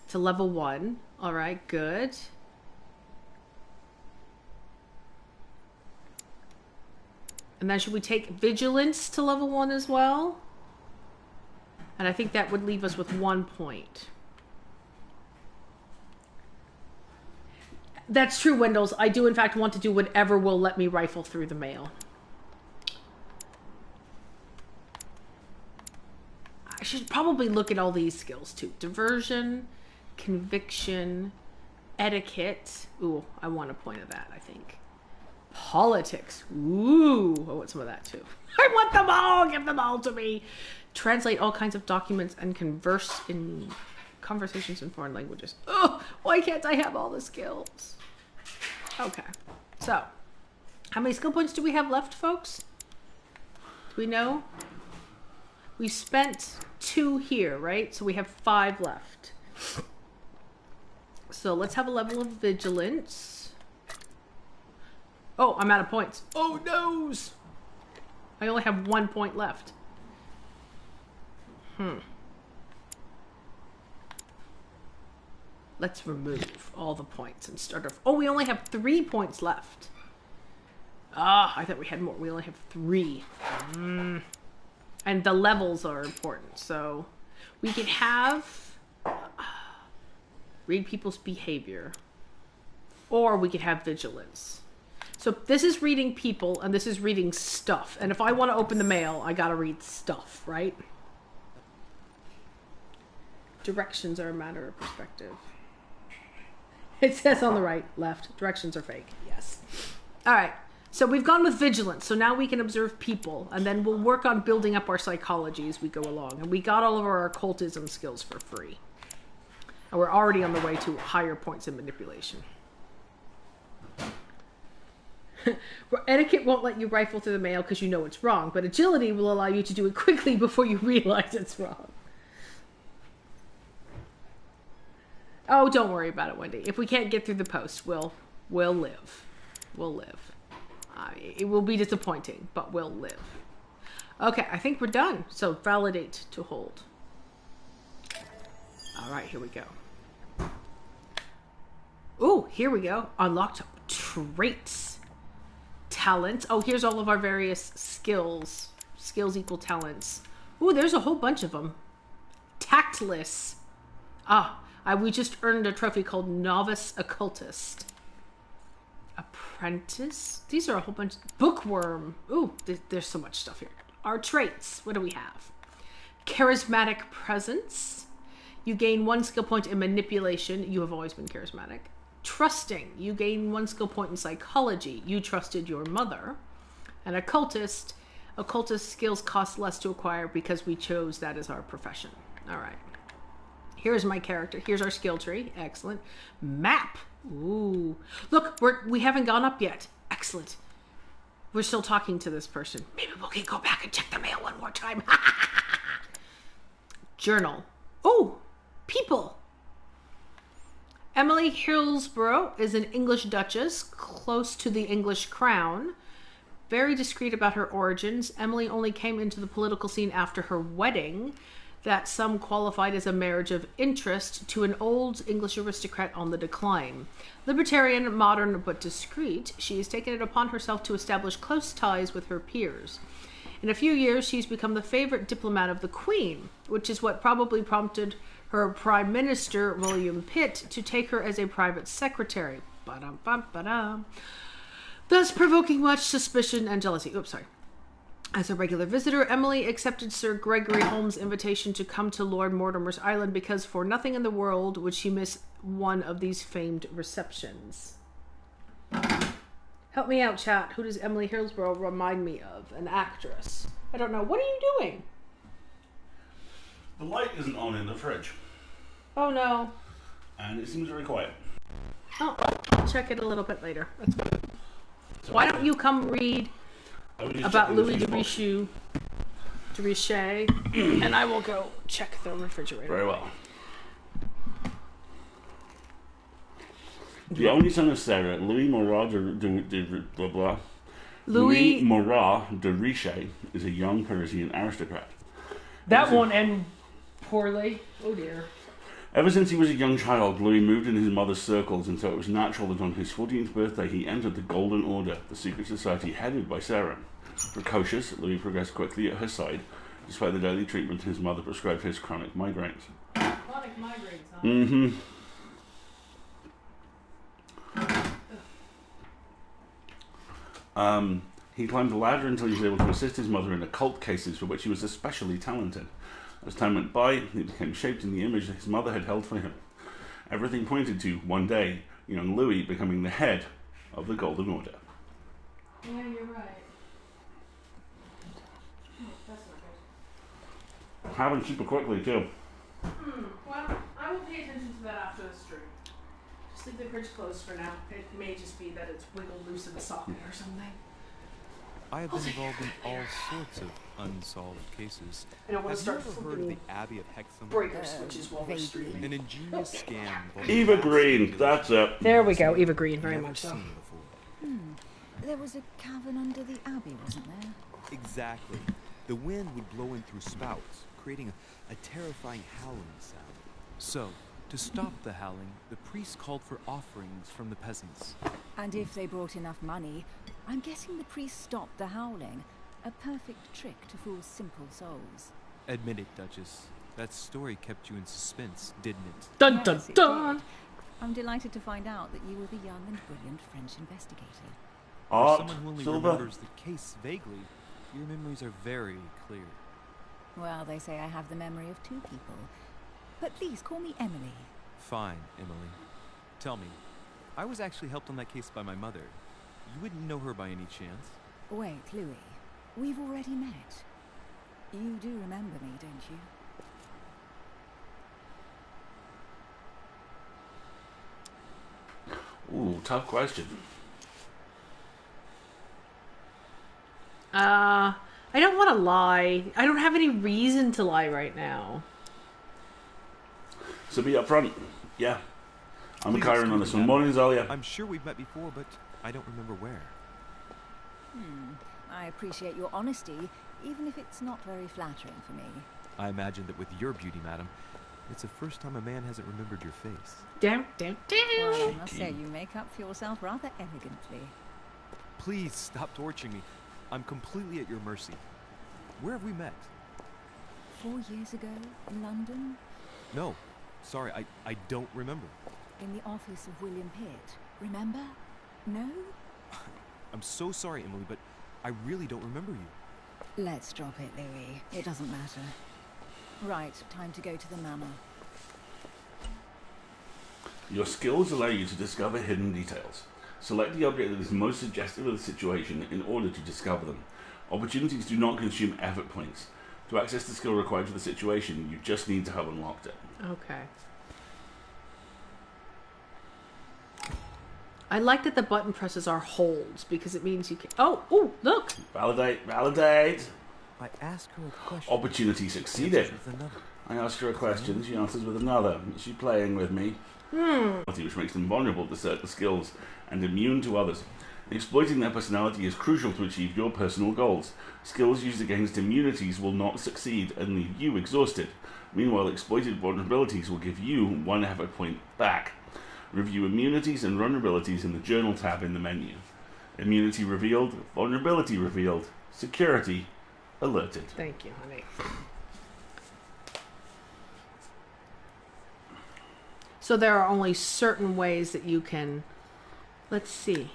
to level 1. All right, good. And then should we take vigilance to level 1 as well? And I think that would leave us with 1 point. That's true, Wendels. I do in fact want to do whatever will let me rifle through the mail. I should probably look at all these skills too. Diversion, conviction, etiquette. Ooh, I want a point of that, I think. Politics. Ooh, I want some of that too. I want them all. Give them all to me. Translate all kinds of documents and converse in conversations in foreign languages. Oh, why can't I have all the skills? Okay, so how many skill points do we have left, folks? Do we know? We spent 2 here, right? So we have 5 left. So let's have a level of vigilance. Oh, I'm out of points. Oh, noes! I only have 1 point left. Let's remove all the points and start off. Oh, we only have 3 points left. Ah, I thought we had more. We only have 3. And the levels are important. So we could have read people's behavior. Or we could have vigilance. So this is reading people and this is reading stuff. And if I want to open the mail, I gotta read stuff, right? Directions are a matter of perspective. It says on the right, left. Directions are fake. Yes. All right. So we've gone with vigilance. So now we can observe people. And then we'll work on building up our psychology as we go along. And we got all of our occultism skills for free. And we're already on the way to higher points in manipulation. Etiquette won't let you rifle through the mail because you know it's wrong. But agility will allow you to do it quickly before you realize it's wrong. Oh, don't worry about it, Wendy. If we can't get through the post, we'll live. We'll live. It will be disappointing, but we'll live. Okay, I think we're done. So validate to hold. All right, here we go. Ooh, here we go. Unlocked traits. Talents. Oh, here's all of our various skills. Skills equal talents. Ooh, there's a whole bunch of them. Tactless. We just earned a trophy called Novice Occultist. Apprentice. These are a whole bunch. Bookworm. Ooh, there's so much stuff here. Our traits. What do we have? Charismatic presence. You gain 1 skill point in manipulation. You have always been charismatic. Trusting. You gain 1 skill point in psychology. You trusted your mother. And occultist. Occultist skills cost less to acquire because we chose that as our profession. All right. Here's my character. Here's our skill tree. Excellent. Map. Ooh. Look, we haven't gone up yet. Excellent. We're still talking to this person. Maybe we can go back and check the mail one more time. Journal. Oh, people. Emily Hillsborough is an English duchess, close to the English crown. Very discreet about her origins. Emily only came into the political scene after her wedding, that some qualified as a marriage of interest, to an old English aristocrat on the decline. Libertarian, modern, but discreet, she has taken it upon herself to establish close ties with her peers. In a few years, she's become the favorite diplomat of the Queen, which is what probably prompted her Prime Minister, William Pitt, to take her as a private secretary. Ba-dum-bum-ba-dum. Thus provoking much suspicion and jealousy. Oops, sorry. As a regular visitor, Emily accepted Sir Gregory Holmes' invitation to come to Lord Mortimer's island because for nothing in the world would she miss one of these famed receptions. Help me out, chat. Who does Emily Hillsborough remind me of? An actress. I don't know. What are you doing? The light isn't on in the fridge. Oh, no. And it seems very quiet. Oh, I'll check it a little bit later. That's good. So why don't you come read about Louis de Richet, and I will go check the refrigerator. Very well. The only son of Sarah, Louis Morat Louis Morat de Richet is a young Parisian aristocrat. That won't end poorly. Oh dear. Ever since he was a young child, Louis moved in his mother's circles, and so it was natural that on his 14th birthday he entered the Golden Order, the secret society headed by Sarah. Precocious, Louis progressed quickly at her side, despite the daily treatment his mother prescribed his chronic migraines. Chronic migraines, huh? Mm-hmm. He climbed the ladder until he was able to assist his mother in occult cases for which he was especially talented. As time went by, he became shaped in the image that his mother had held for him. Everything pointed to, one day, young Louis becoming the head of the Golden Order. Yeah, you're right. That's not good. Happened super quickly, too. Well, I will pay attention to that after the stream. Just leave the fridge closed for now. It may just be that it's wiggled loose in the socket or something. I have been involved in all sorts of unsolved cases. I don't want to Have start you ever heard of flipping the Abbey of Hexham? breaker switches while we're streaming. An ingenious scam. Eva Green, that's it. There we go, Eva Green, very Never much so. seen before. There was a cavern under the abbey, wasn't there? Exactly. The wind would blow in through spouts, creating a terrifying howling sound. So, to stop the howling, the priests called for offerings from the peasants. And if they brought enough money, I'm guessing the priest stopped the howling. A perfect trick to fool simple souls. Admit it, Duchess. That story kept you in suspense, didn't it? Dun dun Yes, it dun! did. I'm delighted to find out that you were the young and brilliant French investigator. For Art, someone who only Silver. remembers the case vaguely, your memories are very clear. Well, they say I have the memory of two people. But please call me Emily. Fine, Emily. Tell me, I was actually helped on that case by my mother. You wouldn't know her by any chance? Wait, Louis. We've already met. You do remember me, don't you? Ooh, tough question. I don't want to lie. I don't have any reason to lie right now. So be upfront. Yeah. I'm a Please Kyron on excuse this me, one. madam. Morning, Zalia. I'm sure we've met before, but I don't remember where. I appreciate your honesty, even if it's not very flattering for me. I imagine that with your beauty, madam, it's the first time a man hasn't remembered your face. Damn, damn, Well, I damn. must say you make up for yourself rather elegantly. Please stop torturing me. I'm completely at your mercy. Where have we met? 4 years ago, in London, No, sorry, I don't remember. in the office of William Pitt. Remember? No? I'm so sorry, Emily, but I really don't remember you. Let's drop it, Louis. It doesn't matter. Right, time to go to the manor. Your skills allow you to discover hidden details. Select the object that is most suggestive of the situation in order to discover them. Opportunities do not consume effort points. To access the skill required for the situation, you just need to have unlocked it. Okay. I like that the button presses are holds because it means you can. Oh, look! Validate, validate! I ask her a question. Opportunity succeeded. Answers with another. I ask her a question, she answers with another. Is she playing with me? Which makes them vulnerable to certain skills and immune to others. Exploiting their personality is crucial to achieve your personal goals. Skills used against immunities will not succeed and leave you exhausted. Meanwhile, exploited vulnerabilities will give you 1 effort point back. Review immunities and vulnerabilities in the Journal tab in the menu. Immunity revealed, vulnerability revealed, security alerted. Thank you, honey. So there are only certain ways that you can... Let's see.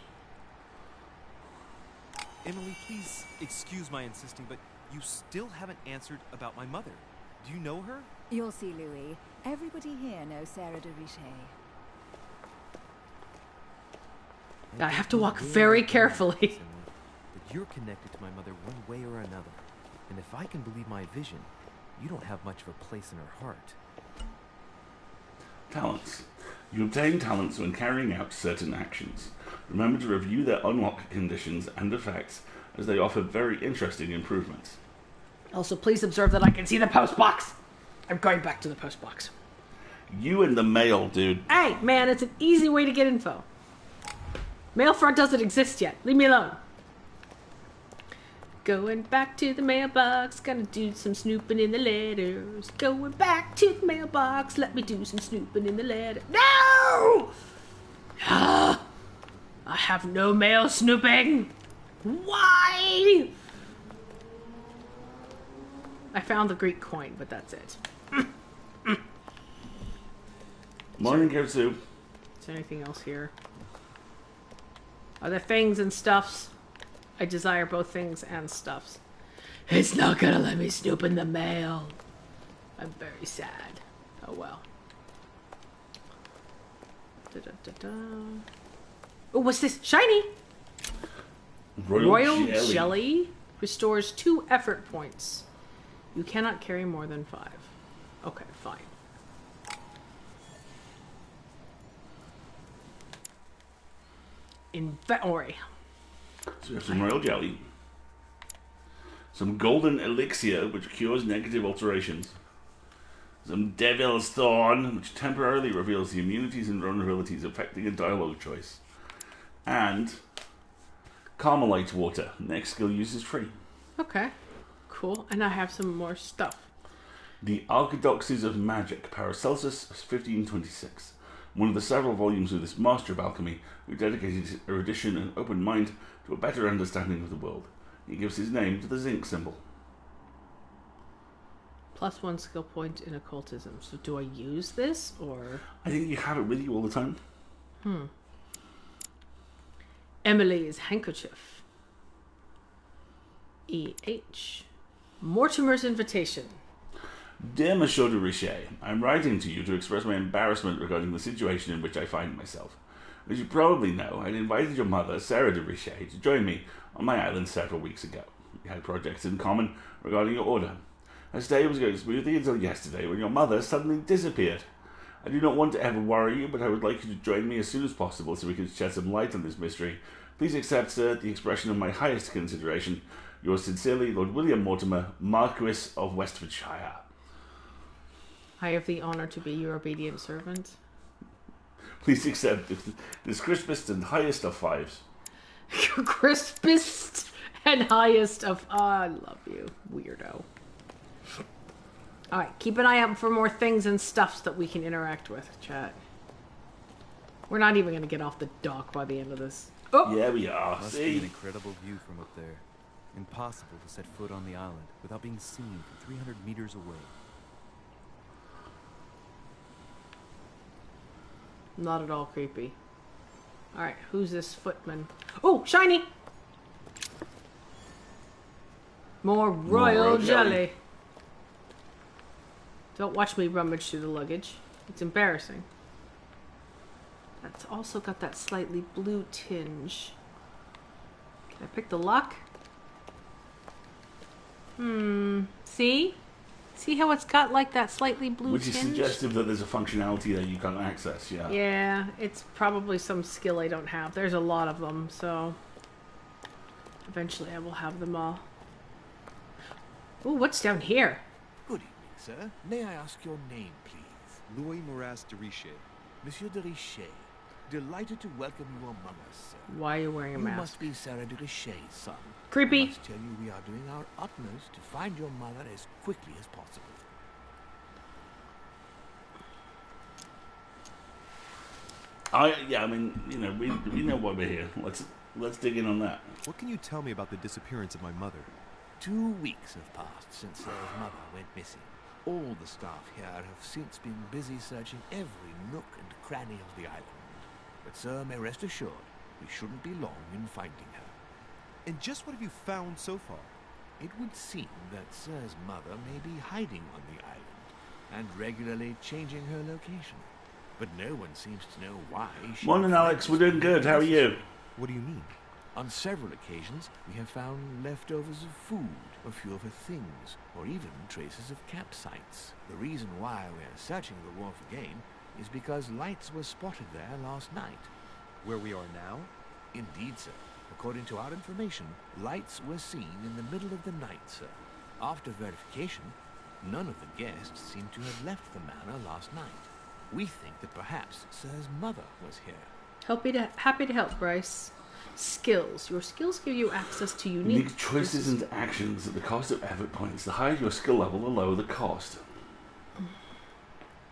Emily, please excuse my insisting, but you still haven't answered about my mother. Do you know her? You'll see, Louis. Everybody here knows Sarah de Richet. I have to walk very carefully. But you're connected to my mother one way or another. And if I can believe my vision, you don't have much of a place in her heart. Talents. You obtain talents when carrying out certain actions. Remember to review their unlock conditions and effects, as they offer very interesting improvements. Also, please observe that I can see the post box. I'm going back to the post box. You and the mail, dude. Hey, man, it's an easy way to get info. Mailfront doesn't exist yet. Leave me alone. Going back to the mailbox, gonna do some snooping in the letters. Going back to the mailbox, let me do some snooping in the letter. No! Ah, I have no mail snooping. Why? I found the Greek coin, but that's it. Morning, Kirsu. Is there anything else here? Are there things and stuffs? I desire both things and stuffs. It's not gonna let me snoop in the mail. I'm very sad. Oh well. Oh, what's this? Shiny! Royal jelly restores 2 effort points. You cannot carry more than 5. Okay, fine. Inventory. So we have some royal jelly, some golden elixir, which cures negative alterations, some devil's thorn, which temporarily reveals the immunities and vulnerabilities affecting a dialogue choice, and Carmelite water. Next skill use is free. Okay, cool. And I have some more stuff. The Archidoxes of Magic, Paracelsus 1526. One of the several volumes of this master of alchemy who dedicated his erudition and open mind to a better understanding of the world. He gives his name to the zinc symbol. +1 skill point in occultism. So do I use this, or...? I think you have it with you all the time. Emily's handkerchief. E.H. Mortimer's invitation. Dear Monsieur de Richet, I am writing to you to express my embarrassment regarding the situation in which I find myself. As you probably know, I had invited your mother, Sarah de Richet, to join me on my island several weeks ago. We had projects in common regarding your order. Our stay was going smoothly until yesterday when your mother suddenly disappeared. I do not want to ever worry you, but I would like you to join me as soon as possible so we can shed some light on this mystery. Please accept, sir, the expression of my highest consideration. Yours sincerely, Lord William Mortimer, Marquis of Westfordshire. I have the honor to be your obedient servant. Please accept this crispest and highest of 5s. Crispest and highest of... I love you, weirdo. Alright, keep an eye out for more things and stuffs that we can interact with, chat. We're not even going to get off the dock by the end of this. Oh! Yeah, we are. Must See? be an incredible view from up there. Impossible to set foot on the island without being seen from 300 meters away. Not at all creepy. Alright, who's this footman? Oh, shiny! More royal jelly. Don't watch me rummage through the luggage. It's embarrassing. That's also got that slightly blue tinge. Can I pick the lock? See? See how it's got like that slightly blue Which tinge? is suggestive that there's a functionality there you can't access, yeah. Yeah, it's probably some skill I don't have. There's a lot of them, so eventually I will have them all. Ooh, what's down here? Good evening, sir. May I ask your name, please? Louis Moras de Richer. Monsieur de Richer. Delighted to welcome you among us, sir. Why are you wearing a You mask? must be Sarah de Richer's son. Creepy. I must tell you we are doing our utmost to find your mother as quickly as possible. I mean, you know, we know why we're here. Let's dig in on that. What can you tell me about the disappearance of my mother? 2 weeks have passed since Sarah's mother went missing. All the staff here have since been busy searching every nook and cranny of the island. But sir, may rest assured, we shouldn't be long in finding her. And just what have you found so far? It would seem that Sir's mother may be hiding on the island and regularly changing her location. But no one seems to know why she... Morning, Alex. We're doing good. How are you? What do you mean? On several occasions, we have found leftovers of food, a few of her things, or even traces of campsites. The reason why we are searching the wharf again is because lights were spotted there last night. Where we are now? Indeed, sir. According to our information, lights were seen in the middle of the night, sir. After verification, none of the guests seem to have left the manor last night. We think that perhaps Sir's mother was here. Happy to help, Bryce. Skills. Your skills give you access to Unique choices and actions at the cost of effort points. The higher your skill level, the lower the cost.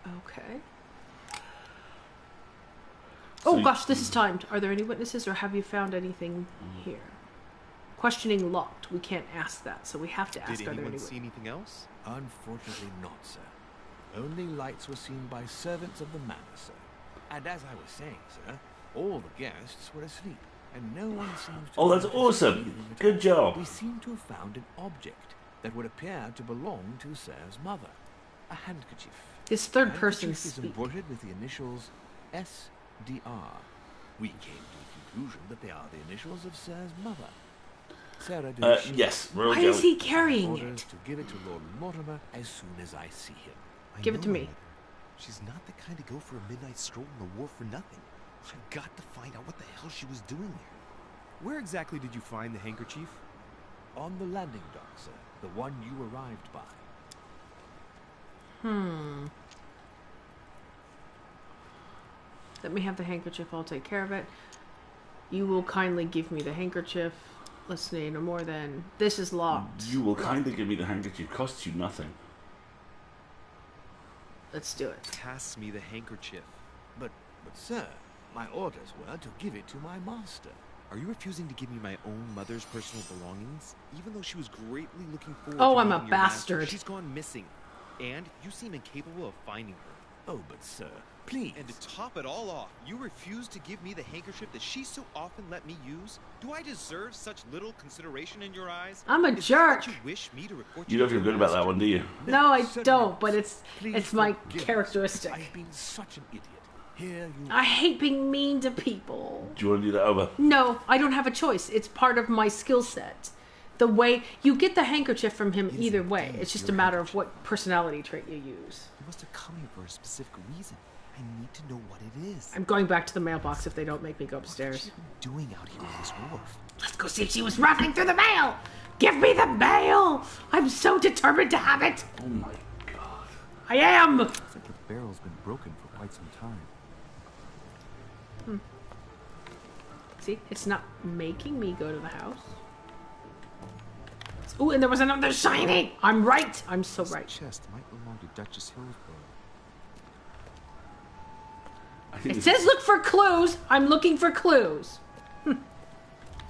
Okay. So Oh gosh, this is timed. Are there any witnesses or have you found anything here? Questioning locked. We can't ask that, so we have to ask, Did are there anyone any see anything else? Unfortunately not, sir. Only lights were seen by servants of the manor, sir. And as I was saying, sir, all the guests were asleep, and no one seems to... Oh, that's have awesome. seen anything at Good all. job. We seem to have found an object that would appear to belong to Sir's mother. A handkerchief. This third person Handkerchief is speak. embroidered with the initials SDR. We came to the conclusion that they are the initials of Sir's mother. Sarah, do you Yes, Royal Why is Jelly. he carrying orders it? to give it to Lord Mortimer as soon as I see him. I Give it know to my me. mother. She's not the kind to go for a midnight stroll on the wharf for nothing. I've got to find out what the hell she was doing there. Where exactly did you find the handkerchief? On the landing dock, sir. The one you arrived by. Let me have the handkerchief. I'll take care of it. You will kindly give me the handkerchief. Let's say no more than... This is locked. You will kindly give me the handkerchief. Costs you nothing. Let's do it. Pass me the handkerchief. But sir, my orders were to give it to my master. Are you refusing to give me my own mother's personal belongings? Even though she was greatly looking forward Oh, to I'm a meeting your master, bastard. she's gone missing. And you seem incapable of finding her. Oh, but sir, please. And to top it all off, you refuse to give me the handkerchief that she so often let me use? Do I deserve such little consideration in your eyes? I'm a Is this jerk. what you wish me to report You don't to feel your good about that master? one, do you? No, I Certainly don't, not, but sir. it's Please my forgive me. characteristic. I've been such an idiot. Here you... I hate being mean to people. Do you want to do that over? No, I don't have a choice. It's part of my skill set. The way you get the handkerchief from him It is either way. indeed It's just a your matter of handkerchief. what personality trait you use. You must have come here for a specific reason. I need to know what it is. I'm going back to the mailbox if they don't make me go upstairs. What are you doing out here on this wharf? Let's go see if she was ruffling through the mail. Give me the mail. I'm so determined to have it. Oh my god. I am. It's like the barrel's been broken for quite some time. See, it's not making me go to the house. Oh, and there was another shiny. I'm right. I'm so This right. chest might belong to Duchess Hillsborough. I think It this- says look for clues. I'm looking for clues.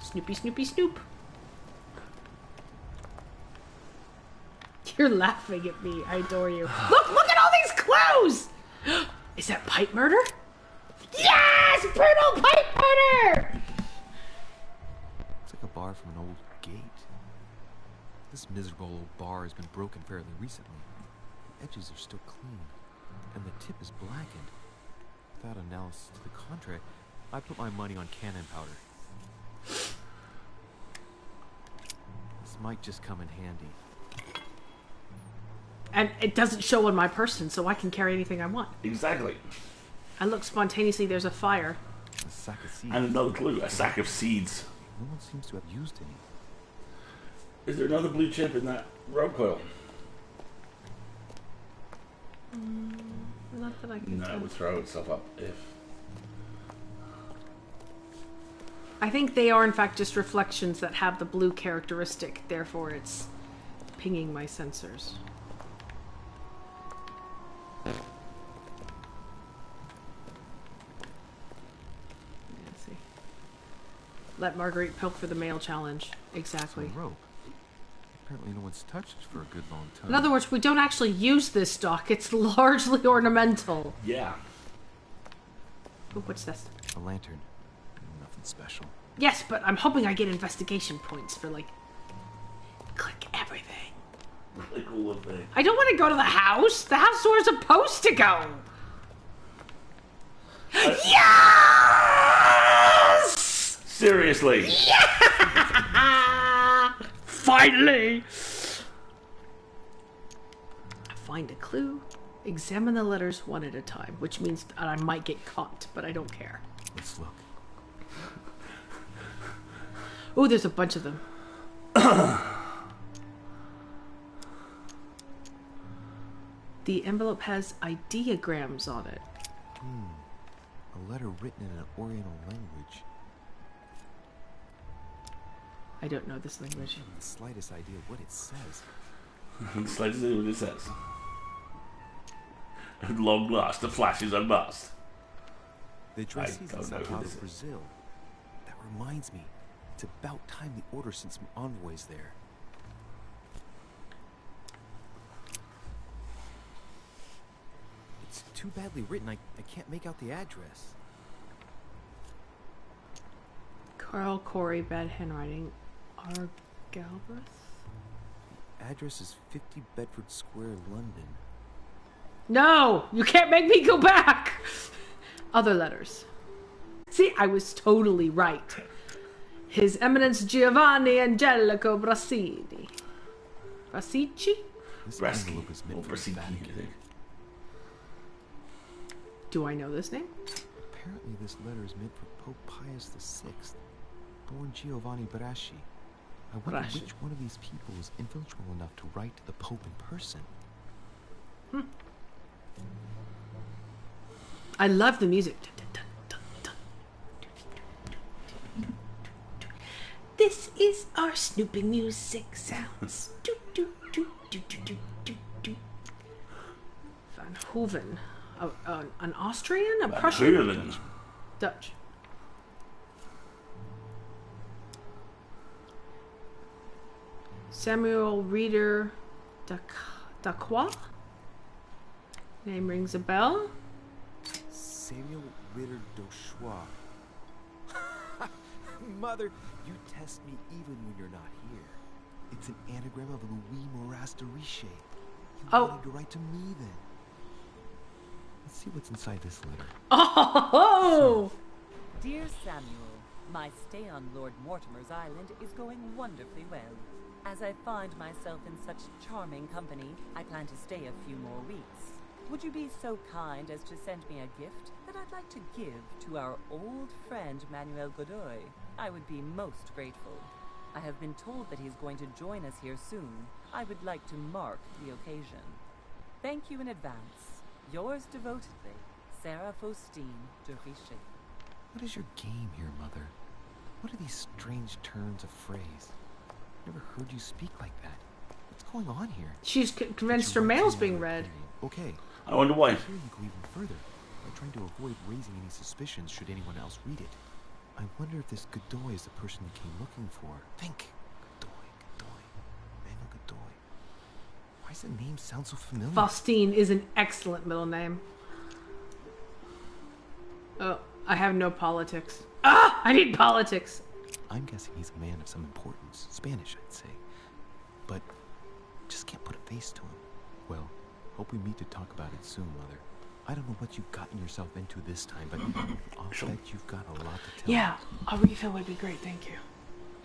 Snoopy, Snoopy, Snoop. You're laughing at me. I adore you. Look at all these clues. Is that pipe murder? Yes, brutal pipe murder. It's like a bar from an old gate. This miserable old bar has been broken fairly recently. The edges are still clean, and the tip is blackened. without analysis to the contrary, I put my money on cannon powder. This might just come in handy. And it doesn't show on my person, so I can carry anything I want. Exactly. I look spontaneously, there's a fire. A sack of seeds. And another clue, a sack of seeds. No one seems to have used any. Is there another blue chip in that rope coil? Not that I can No, tell. it would throw itself up if... I think they are in fact just reflections that have the blue characteristic, therefore it's pinging my sensors. Let's see. Let Marguerite pilk for the mail challenge. Exactly. Some rope. Apparently no one's touched it for a good long time. In other words, we don't actually use this dock. It's largely ornamental. Yeah. Ooh, what's this? A lantern. Nothing special. Yes, but I'm hoping I get investigation points for, like, click everything. Really cool thing. I don't want to go to the house. The house where we're supposed to go. Yes! Seriously. Finally! Find a clue. Examine the letters one at a time, which means that I might get caught, but I don't care. Let's look. Oh, there's a bunch of them. The envelope has ideograms on it. A letter written in an Oriental language. I don't know this language. I have the slightest idea what it says. It's like what it says. At long last, the flash is unmasked. The address is in don't know Sao who Paulo, this is. Brazil. That reminds me. It's about time the order sent some envoys there. It's too badly written. I can't make out the address. Carl Corey, bad handwriting. Galbraith? Address is 50 Bedford Square, London. No! You can't make me go back! Other letters. See, I was totally right. His Eminence Giovanni Angelico Brasini. Brasici? This Brasky. envelope is Or meant for the Brasiki, I Vatican. think. Do I know this name? Apparently this letter is meant for Pope Pius VI, born Giovanni Braschi. I wonder Braschi. which one of these people was influential enough to write to the Pope in person. I love the music. This is our snooping music sounds. Van Hoven. An Austrian? A Prussian? Hooven. Dutch. Samuel Reader Dacqua? Name rings a bell. Samuel Ritter Dauchois. Mother, you test me even when you're not here. It's an anagram of Louis Moras de Riche. You Oh. wanted to write to me then. Let's see what's inside this letter. Oh! Dear Samuel, my stay on Lord Mortimer's island is going wonderfully well. As I find myself in such charming company, I plan to stay a few more weeks. Would you be so kind as to send me a gift that I'd like to give to our old friend Manuel Godoy? I would be most grateful. I have been told that he's going to join us here soon. I would like to mark the occasion. Thank you in advance. Yours devotedly, Sarah Faustine de Riche. What is your game here, Mother? What are these strange turns of phrase? Never heard you speak like that. What's going on here? She's convinced her mail's being read. Okay. I wonder why. Here you go even further by trying to avoid raising any suspicions should anyone else read it. I wonder if this Godoy is the person you came looking for. Think. Godoy. Manuel Godoy. Why does the name sound so familiar? Faustine is an excellent middle name. Oh, I have no politics. Ah! I need politics! I'm guessing he's a man of some importance. Spanish, I'd say. But just can't put a face to him. Well, hope we meet to talk about it soon, Mother. I don't know what you've gotten yourself into this time, but I'll bet you've got a lot to tell. Yeah, a refill would be great, thank you.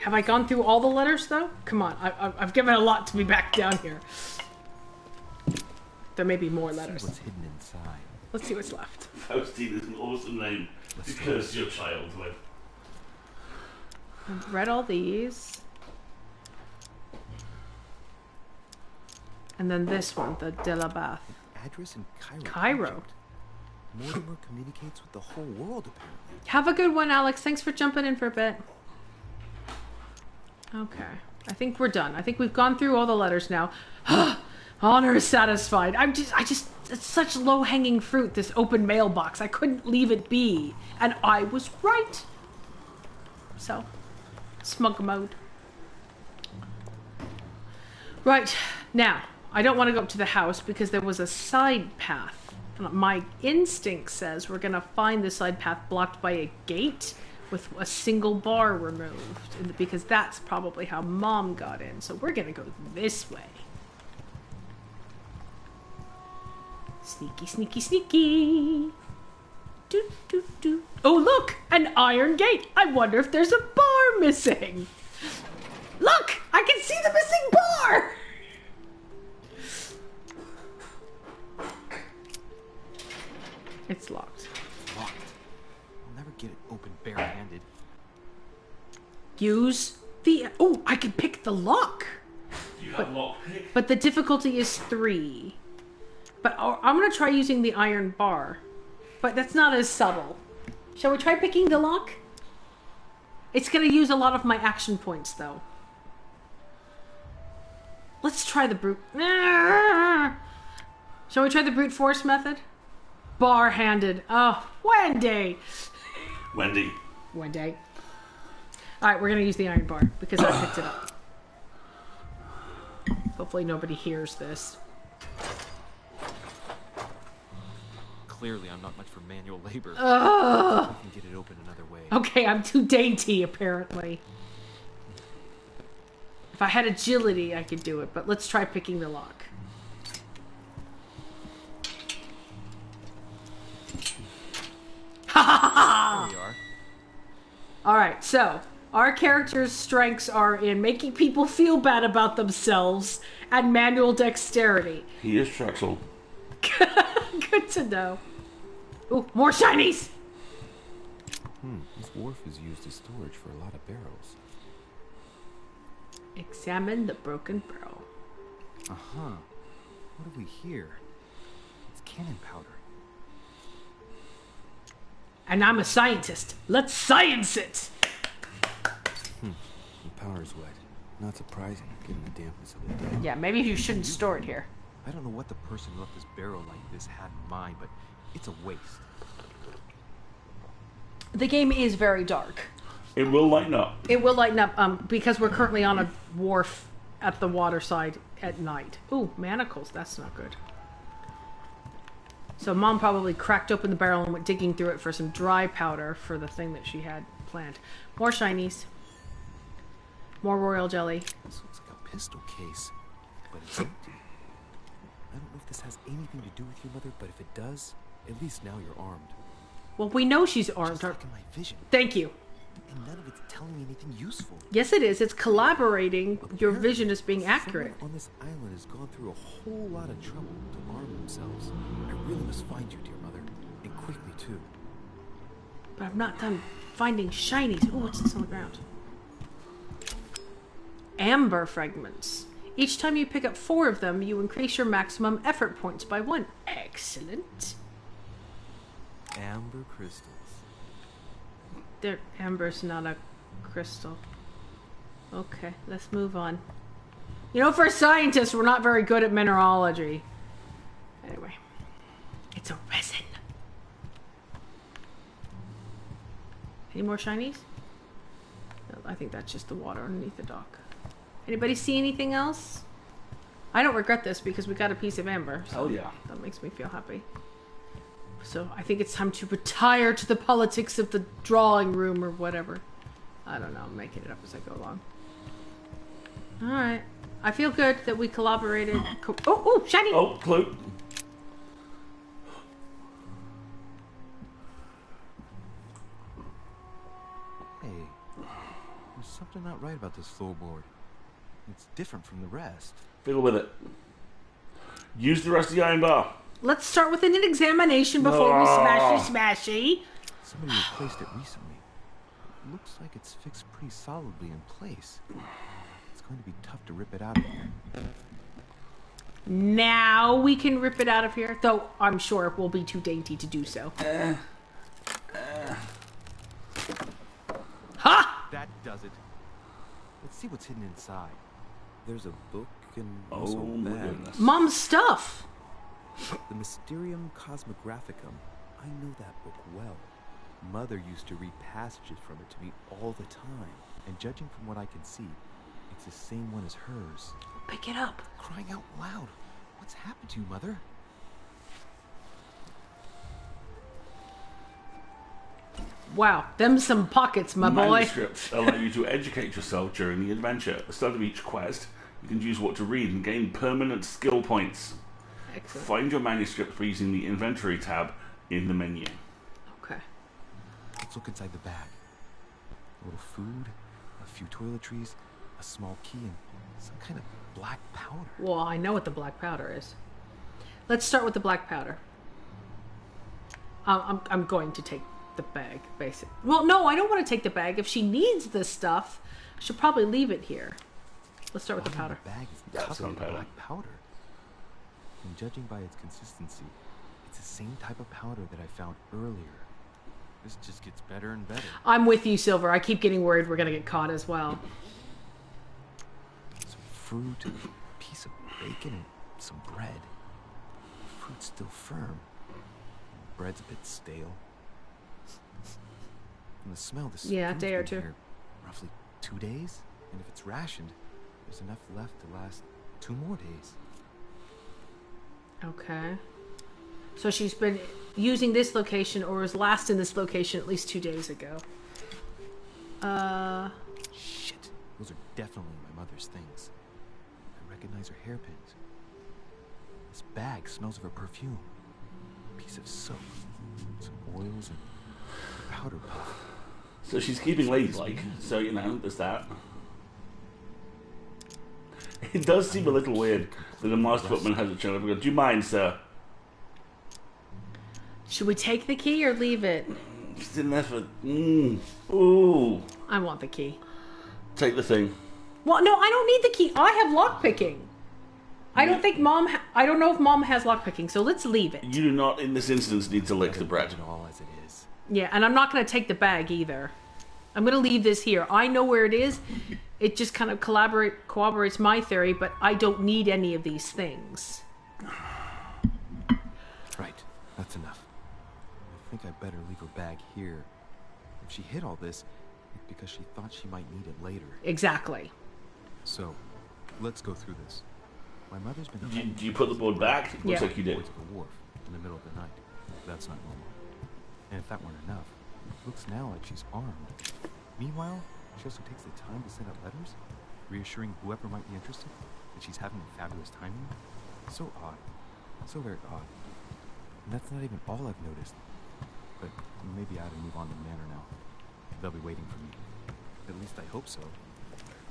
Have I gone through all the letters, though? Come on, I've given a lot to be back down here. There may be more letters. See what's hidden inside. Let's see what's left. Faustine is an awesome name to curse your child with. I've read all these. And then this one, the De La Bath. Address in Cairo. Cairo. Egypt. Mortimer communicates with the whole world, apparently. Have a good one, Alex. Thanks for jumping in for a bit. Okay. I think we're done. I think we've gone through all the letters now. Honor is satisfied. It's such low-hanging fruit, this open mailbox. I couldn't leave it be. And I was right. So, smug mode. Right. Now, I don't want to go up to the house because there was a side path. My instinct says we're going to find the side path blocked by a gate with a single bar removed, because that's probably how Mom got in. So we're going to go this way. Sneaky, sneaky, sneaky. Doo, doo, doo. Oh, look! An iron gate! I wonder if there's a bar missing! Look! I can see the missing bar! It's locked. Locked. I'll never get it open bare-handed. Use the... Oh, I can pick the lock! You have lockpick? But the difficulty is 3. But I'm going to try using the iron bar. But that's not as subtle. Shall we try picking the lock? It's going to use a lot of my action points, though. Let's try the brute... Shall we try the brute force method? Bar-handed. Oh, Wendy! Wendy. Wendy. Alright, we're going to use the iron bar because I picked it up. Hopefully nobody hears this. Clearly, I'm not much for manual labor. Ugh. I can get it open another way. Okay, I'm too dainty, apparently. If I had agility, I could do it, but let's try picking the lock. Ha ha ha! There we are. Alright, so, our character's strengths are in making people feel bad about themselves and manual dexterity. He is Trexel. Good to know. Ooh, more shinies! This wharf is used as storage for a lot of barrels. Examine the broken barrel. Uh-huh. What do we hear? It's cannon powder. And I'm a scientist. Let's science it! The power's wet. Not surprising, given the dampness of the day. Yeah, maybe you shouldn't store it here. I don't know what the person who left this barrel like this had in mind, but it's a waste. The game is very dark. It will lighten up. It will lighten up because we're currently on a wharf at the waterside at night. Ooh, manacles. That's not good. So Mom probably cracked open the barrel and went digging through it for some dry powder for the thing that she had planned. More shinies. More royal jelly. This looks like a pistol case, but it's empty. I don't know if this has anything to do with your mother, but if it does, at least now you're armed. Well, we know she's armed. Just like in my vision. Thank you. And none of it's telling me anything useful. Yes, it is. It's collaborating your vision as being accurate. Someone on this island has gone through a whole lot of trouble to arm themselves. I really must find you, dear mother, and quickly too. But I'm not done finding shinies. Oh, what's this on the ground? Amber fragments. Each time you pick up 4 of them, you increase your maximum effort points by 1. Excellent. Amber crystals. Amber's not a crystal. Okay, let's move on. You know, for scientists, we're not very good at mineralogy. Anyway. It's a resin. Any more shinies? No, I think that's just the water underneath the dock. Anybody see anything else? I don't regret this because we got a piece of amber. So Hell yeah. that makes me feel happy. So I think it's time to retire to the politics of the drawing room or whatever. I don't know. I'm making it up as I go along. Alright. I feel good that we collaborated. Oh, shiny! Oh, clue. something not right about this floorboard. It's different from the rest. Fiddle with it. Use the rusty iron bar. Let's start with an examination before we smashy. Somebody replaced it recently. It looks like it's fixed pretty solidly in place. It's going to be tough to rip it out of here. Now we can rip it out of here, though I'm sure it will be too dainty to do so. Ha! That does it. Let's see what's hidden inside. There's a book and also a my bag. goodness. Mom's stuff. The Mysterium Cosmographicum. I know that book well. Mother used to read passages from it to me all the time. And judging from what I can see, it's the same one as hers. Pick it up. Crying out loud. What's happened to you, Mother? Wow, them some pockets, my boy. Manuscripts allow you to educate yourself during the adventure. At the start of each quest, you can choose what to read and gain permanent skill points. Excellent. Find your manuscripts by using the inventory tab in the menu. Okay. Let's look inside the bag. A little food, a few toiletries, a small key, and some kind of black powder. Well, I know what the black powder is. Let's start with the black powder. I'm going to take the bag, basically. Well, no, I don't want to take the bag. If she needs this stuff, I should probably leave it here. Let's start with the powder. The bag is That's covered in gunpowder. black powder. And judging by its consistency, it's the same type of powder that I found earlier. This just gets better and better. I'm with you, Silver. I keep getting worried we're going to get caught as well. Some fruit, a piece of bacon, and some bread. The fruit's still firm. The bread's a bit stale. From the smell, this Yeah, a food's day or been two. here roughly 2 days. And if it's rationed, there's enough left to last 2 more days. Okay. So she's been using this location, or was last in this location at least 2 days ago. Shit, those are definitely my mother's things. I recognize her hairpins. This bag smells of her perfume. A piece of soap, some oils, and a powder puff. So she's keeping ladylike, so you know, there's that. It does seem a little weird that a master footman has a channel. Do you mind, sir? Should we take the key or leave it? It's in there for... Ooh. I want the key. Take the thing. Well, no, I don't need the key. I have lockpicking. I don't think Mom... I don't know if Mom has lockpicking, so let's leave it. You do not, in this instance, need to lick the bread. It all as it is. Yeah, and I'm not going to take the bag either. I'm going to leave this here. I know where it is. It just kind of corroborates my theory, but I don't need any of these things. Right, that's enough. I think I better leave her bag here. If she hid all this, it's because she thought she might need it later. Exactly. So, let's go through this. My mother's been... Do you put the board back? It looks Yeah. like you did. To the wharf in the middle of the night. That's not normal. And if that weren't enough, it looks now like she's armed. Meanwhile, she also takes the time to send out letters, reassuring whoever might be interested that she's having a fabulous time. So odd. So very odd. And that's not even all I've noticed. But maybe I ought to move on to the manor now. They'll be waiting for me. At least I hope so.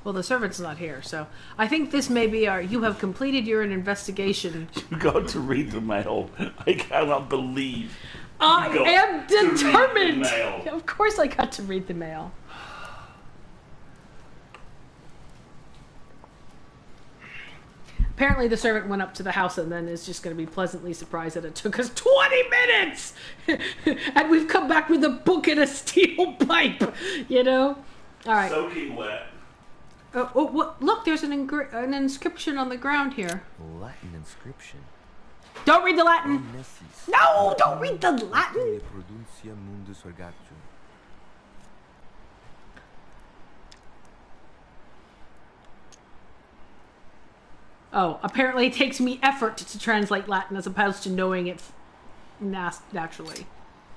Well, the servant's not here, so I think this may be our... You have completed your investigation. You got to read the mail. I cannot believe. I got am to read the determined! mail. Of course I got to read the mail. Apparently the servant went up to the house and then is just going to be pleasantly surprised that it took us 20 minutes! And we've come back with a book and a steel pipe, you know? All right. Soaking wet. Look, there's an inscription on the ground here. Latin inscription. Don't read the Latin! Nessis. No, don't read the Latin! Producia mundus ergatum. Oh, apparently it takes me effort to translate Latin as opposed to knowing it naturally.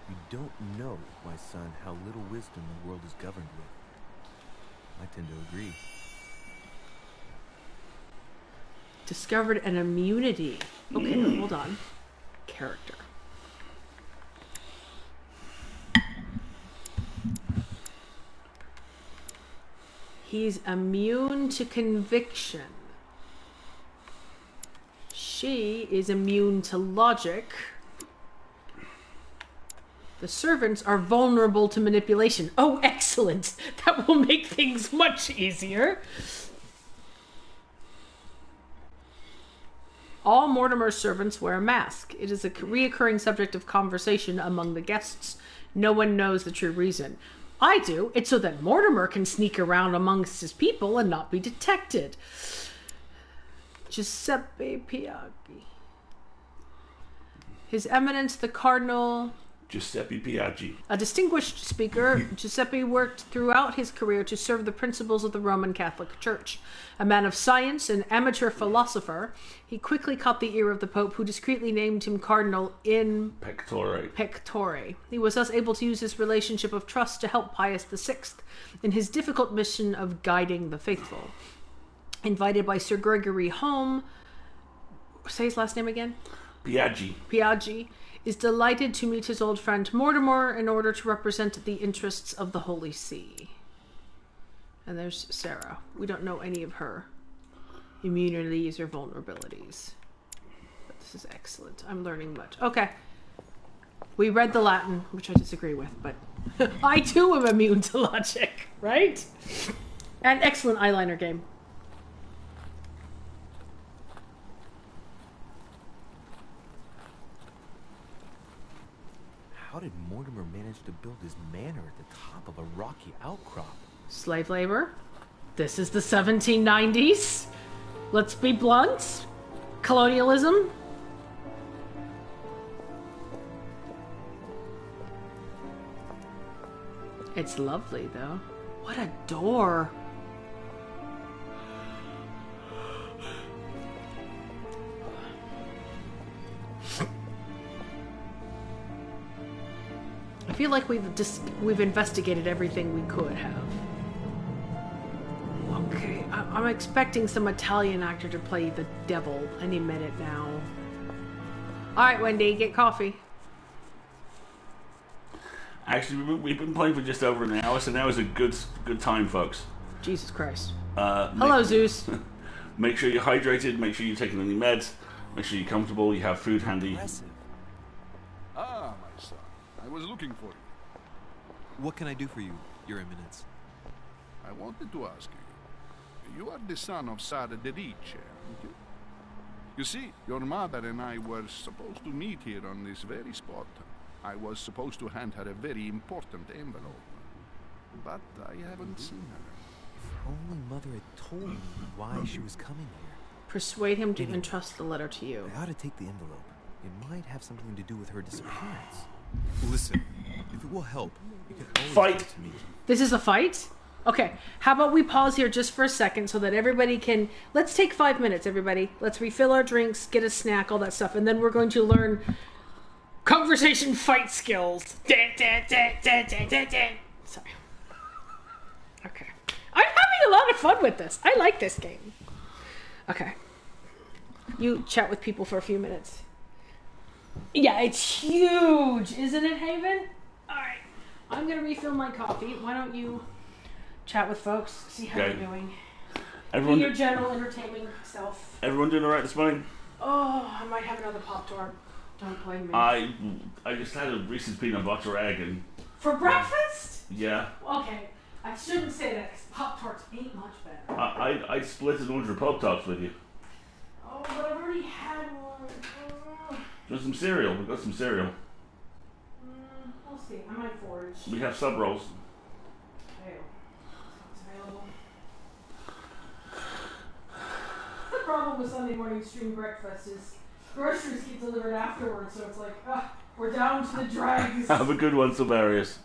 You don't know, my son, how little wisdom the world is governed with. I tend to agree. Discovered an immunity. Okay, hold on. Character. He's immune to conviction. She is immune to logic. The servants are vulnerable to manipulation. Oh, excellent. That will make things much easier. All Mortimer's servants wear a mask. It is a reoccurring subject of conversation among the guests. No one knows the true reason. I do. It's so that Mortimer can sneak around amongst his people and not be detected. Giuseppe Piaggi. His Eminence the Cardinal... Giuseppe Piaggi. A distinguished speaker, Giuseppe worked throughout his career to serve the principles of the Roman Catholic Church. A man of science, an amateur philosopher, he quickly caught the ear of the Pope, who discreetly named him Cardinal in pectore. He was thus able to use his relationship of trust to help Pius VI in his difficult mission of guiding the faithful. Invited by Sir Gregory Home, say his last name again? Piaggi is delighted to meet his old friend Mortimer in order to represent the interests of the Holy See. And there's Sarah. We don't know any of her immunities or vulnerabilities. But this is excellent. I'm learning much. Okay. We read the Latin, which I disagree with, but I too am immune to logic, right? And excellent eyeliner game. How did Mortimer manage to build his manor at the top of a rocky outcrop? Slave labor. This is the 1790s. Let's be blunt. Colonialism. It's lovely, though. What a door. I feel like we've investigated everything we could have. Okay, I'm expecting some Italian actor to play the devil any minute now. All right, Wendy, get coffee. Actually, we've been playing for just over an hour, so now is a good time, folks. Jesus Christ. Hello, Zeus. Make sure you're hydrated. Make sure you're taking any meds. Make sure you're comfortable. You have food handy. Impressive. Ah, my son. I was looking for you. What can I do for you, Your Eminence? I wanted to ask you. You are the son of Sara de Ricci, aren't you? You see, your mother and I were supposed to meet here on this very spot. I was supposed to hand her a very important envelope. But I haven't seen her. If only Mother had told me why she was coming here. Persuade him to entrust the letter to you. I ought to take the envelope. It might have something to do with her disappearance. Listen, if it will help, you can always Fight. come to me. This is a fight? Okay, how about we pause here just for a second so that everybody can... Let's take 5 minutes, everybody. Let's refill our drinks, get a snack, all that stuff, and then we're going to learn conversation fight skills. Sorry. Okay. I'm having a lot of fun with this. I like this game. Okay. You chat with people for a few minutes. Yeah, it's huge, isn't it, Haven? All right. I'm going to refill my coffee. Why don't you chat with folks, see how they're doing. Everyone, Be your general entertaining self. everyone doing all right this morning? Oh, I might have another Pop-Tart. Don't blame me. I just had a Reese's peanut butter egg and For breakfast? yeah. Okay, I shouldn't say that because Pop-Tarts ain't much better. I split an order of Pop Tarts with you. Oh, but I've already had one. Just some cereal. We've got some cereal. We'll see. I might forage. We have sub rolls. Ew. Sounds available. The problem with Sunday morning stream breakfast is groceries get delivered afterwards, so it's like, we're down to the dregs. Have a good one, Silverius.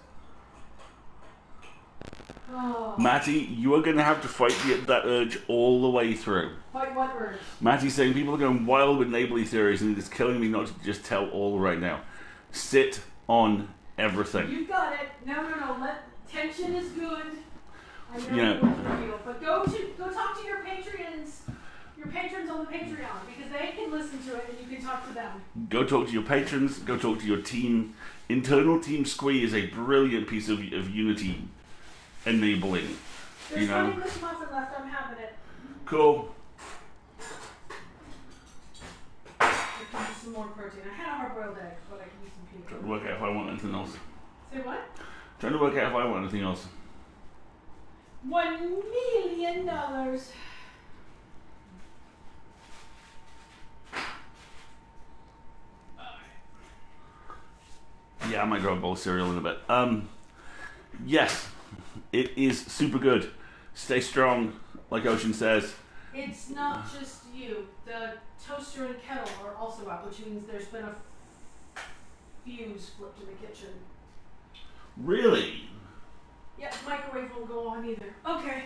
Oh. Matty, you are going to have to fight that urge all the way through. Fight what urge? Matty's saying people are going wild with neighborly theories and it's killing me not to just tell all right now. Sit on everything. You got it. No. Tension is good. I know Yeah. what you feel, but go talk to your patrons on the Patreon because they can listen to it and you can talk to them. Go talk to your patrons. Go talk to your team. Internal team squee is a brilliant piece of unity enabling. There's one English muffin left. I'm having it. Cool. I can use some more protein. I had a hard-boiled egg, but I can use some peanut. Trying to work out if I want anything else. Say what? Trying to work out if I want anything else. $1 million. Yeah, I might grab a bowl of cereal in a bit. Yes, it is super good. Stay strong, like Ocean says. It's not just you. The toaster and kettle are also out, which means there's been a fuse flipped in the kitchen. Really? Yep, microwave won't go on either. Okay.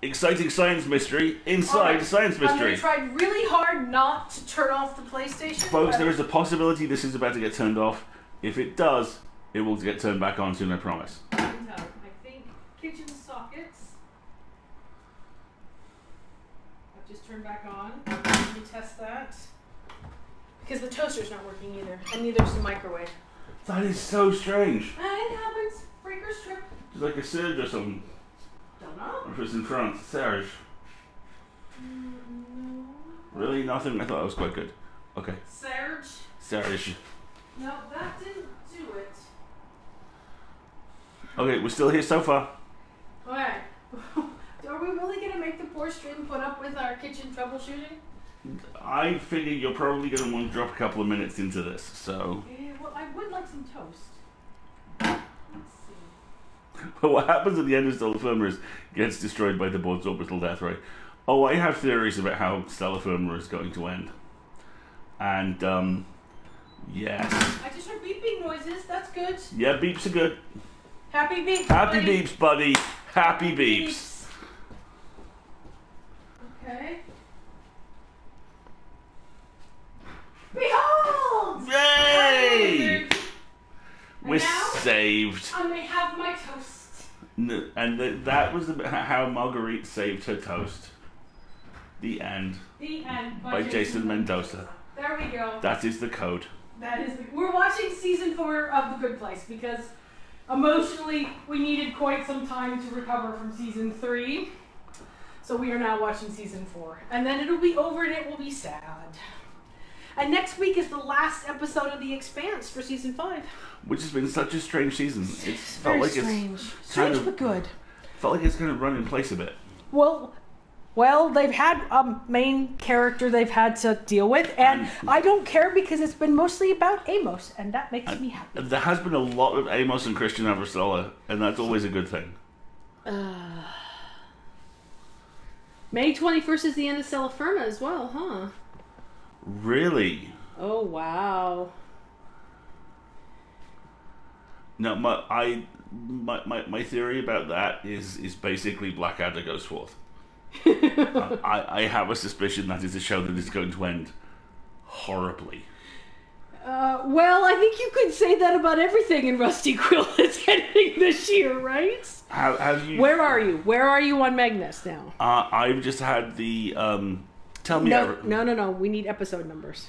Exciting science mystery inside a science I'm mystery. going to try really hard not to turn off the PlayStation. Folks, there is a possibility this is about to get turned off. If it does, it will get turned back on soon, I promise. No, I think kitchen sockets. I've just turned back on. Let me test that. Because the toaster's not working either. And neither's the microwave. That is so strange. It happens. Breaker strip. It's like a surge or something. Don't know. Or if it's in France, Serge. No. Really? Nothing? I thought that was quite good. Okay. Serge. Serge. No, that didn't do it. Okay, we're still here so far. Okay. Are we really going to make the poor stream put up with our kitchen troubleshooting? I figure you're probably going to want to drop a couple of minutes into this, so... Yeah, well, I would like some toast. Let's see. But what happens at the end of Stellar Firma is gets destroyed by the board's orbital death ray. Oh, I have theories about how Stellar Firma is going to end. And, yes. I just heard beeping noises. That's good. Yeah, beeps are good. Happy beeps, Happy buddy. beeps, buddy. Happy beeps. Okay. Behold! Yay! We're now, saved. I may have my toast. And that was how Marguerite saved her toast. The end. The end. By Jason Mendoza. There we go. That is the code. That is. We're watching season 4 of The Good Place because emotionally we needed quite some time to recover from season 3. So we are now watching season 4. And then it'll be over and it will be sad. And next week is the last episode of The Expanse for season 5. Which has been such a strange season. It's felt Very like strange. it's Strange kind of, but good. felt like it's going to run in place a bit. Well, they've had a main character they've had to deal with, and I don't care because it's been mostly about Amos, and that makes me happy. There has been a lot of Amos and Christian Avrasella, and that's always a good thing. May 21st is the end of Stellar Firma as well, huh? Really? Oh, wow. No, my theory about that is basically Blackadder goes forth. I have a suspicion that is a show that is going to end horribly. Well, I think you could say that about everything in Rusty Quill that's ending this year, right? Have you? Where are you? Where are you on Magnus now? I've just had the tell me. No. We need episode numbers.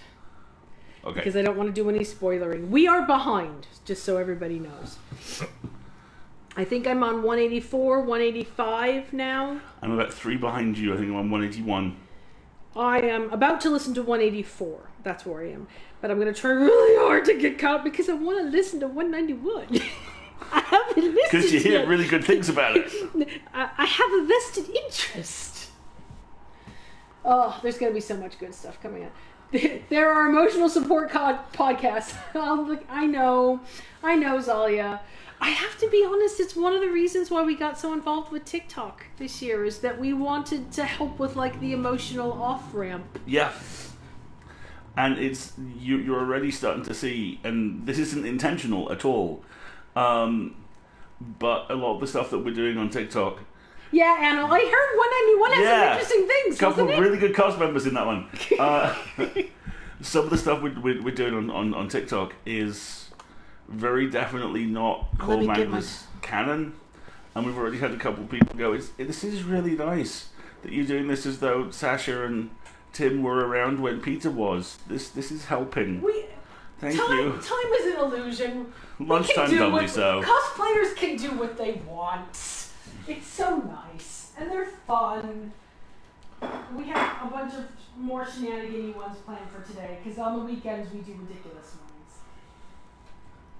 Okay. Because I don't want to do any spoilering. We are behind, just so everybody knows. I think I'm on 184, 185 now. I'm about 3 behind you. I think I'm on 181. I am about to listen to 184. That's where I am. But I'm going to try really hard to get caught because I want to listen to 191. I haven't listened Because you hear yet. really good things about it. I have a vested interest. Oh, there's going to be so much good stuff coming up. There are emotional support podcasts. I know, Zalia. I have to be honest, it's one of the reasons why we got so involved with TikTok this year is that we wanted to help with like the emotional off-ramp. Yeah. And it's you're already starting to see, and this isn't intentional at all, but a lot of the stuff that we're doing on TikTok. Yeah, Anna, I heard 191 has some interesting things, a couple wasn't of it? really good cast members in that one. Some of the stuff we're doing on TikTok is very definitely not Cole Magnus canon, and we've already had a couple of people go, this is really nice that you're doing this as though Sasha and Tim were around when Peter was. This is helping. Thank you. Time is an illusion. Lunchtime doubly so. Cosplayers can do what they want. It's so nice, and they're fun. We have a bunch of more shenanigan-y ones planned for today, because on the weekends we do ridiculous ones.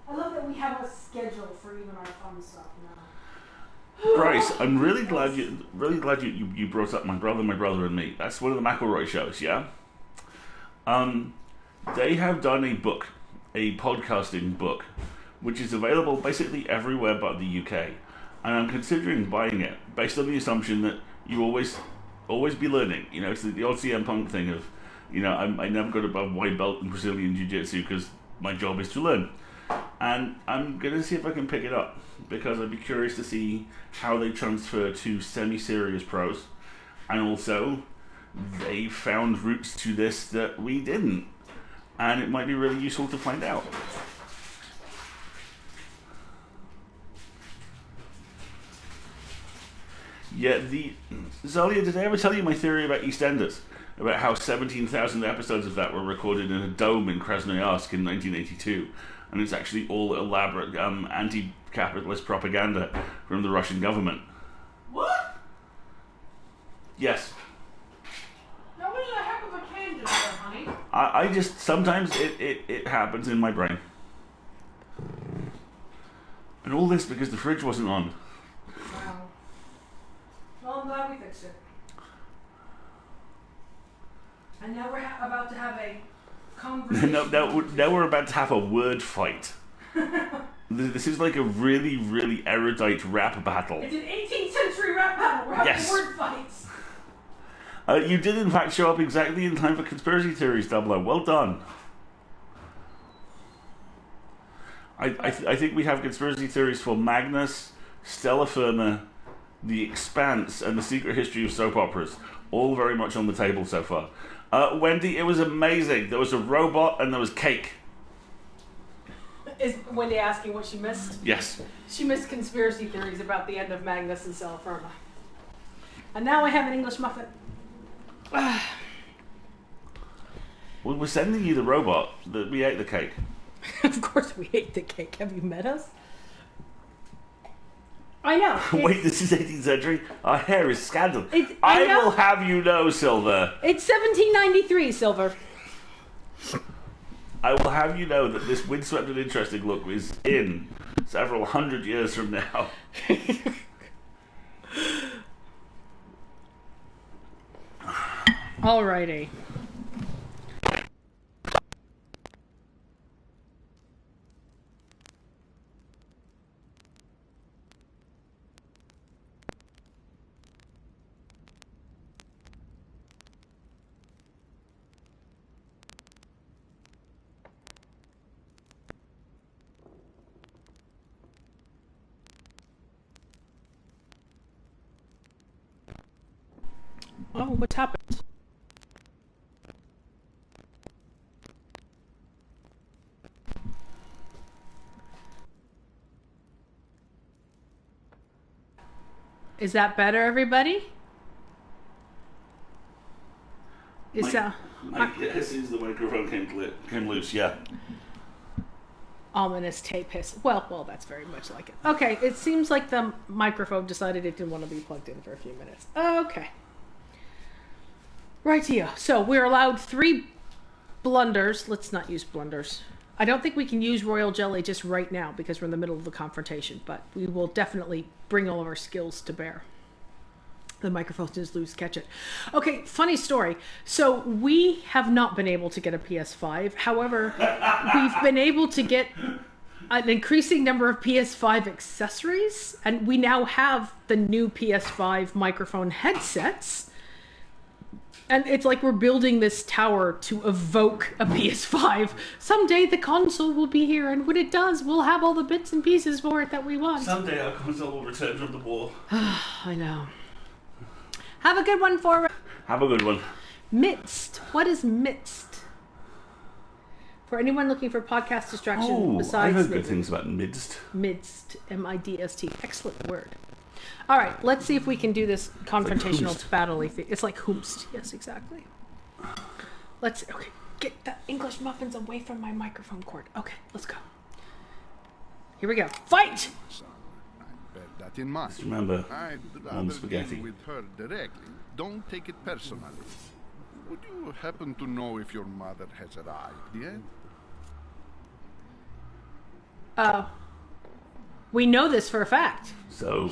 I love that we have a schedule for even our fun stuff now. Bryce, I'm really glad you brought up my brother, and me. That's one of the McElroy shows, yeah? They have done a podcasting book, which is available basically everywhere but the UK. And I'm considering buying it, based on the assumption that you always be learning. You know, it's the old CM Punk thing of, you know, I never got above white belt in Brazilian Jiu-Jitsu because my job is to learn. And I'm going to see if I can pick it up, because I'd be curious to see how they transfer to semi-serious pros. And also, they found routes to this that we didn't. And it might be really useful to find out. Yeah, Zalia, did I ever tell you my theory about EastEnders? About how 17,000 episodes of that were recorded in a dome in Krasnoyarsk in 1982, and it's actually all elaborate anti-capitalist propaganda from the Russian government. What? Yes. That was a heck of a tangent there, honey. I just, sometimes it happens in my brain. And all this because the fridge wasn't on. Wow. Well, I'm glad we fixed it. And now we're about to have a conversation. now we're about to have a word fight. This is like a really, really erudite rap battle. It's an 18th century rap battle. We're having word fights. You did in fact show up exactly in time for Conspiracy Theories, Double. Well done. I think we have Conspiracy Theories for Magnus, Stella Firma, The Expanse, and The Secret History of Soap Operas. All very much on the table so far. Wendy, it was amazing. There was a robot and there was cake. Is Wendy asking what she missed? Yes. She missed Conspiracy Theories about the end of Magnus and Stella Firma. And now I have an English muffin. Well, we're sending you the robot. We ate the cake. Of course we ate the cake. Have you met us? I know. Wait, this is 18th century? Our hair is scandal. I will have you know, Silver. It's 1793, Silver. I will have you know that this windswept and interesting look is in several hundred years from now. Alrighty. Oh, what's happened? Is that better, everybody? My guess is the microphone came loose, yeah. Ominous tape hiss. Well, that's very much like it. Okay, it seems like the microphone decided it didn't want to be plugged in for a few minutes. Okay. Rightio. So we're allowed 3 blunders. Let's not use blunders. I don't think we can use royal jelly just right now because we're in the middle of the confrontation, but we will definitely bring all of our skills to bear. The microphone is loose, catch it. Okay, funny story. So we have not been able to get a PS5. However, we've been able to get an increasing number of PS5 accessories, and we now have the new PS5 microphone headsets. And it's like we're building this tower to evoke a PS5. Someday the console will be here, and when it does, we'll have all the bits and pieces for it that we want. Someday our console will return from the war. I know. Have a good one, Forward. Have a good one. Midst. What is midst? For anyone looking for podcast distraction besides... I've heard good things about midst. Midst. M-I-D-S-T. Excellent word. All right, let's see if we can do this confrontational battle-y thing. It's like hoomst. Yes, exactly. Okay, get the English muffins away from my microphone cord. Okay, let's go. Here we go. Fight! Son, I'd better that in mind. Just remember, I'd on rather spaghetti. deal with her directly. Don't take it personally. Would you happen to know if your mother has arrived yet? We know this for a fact. So,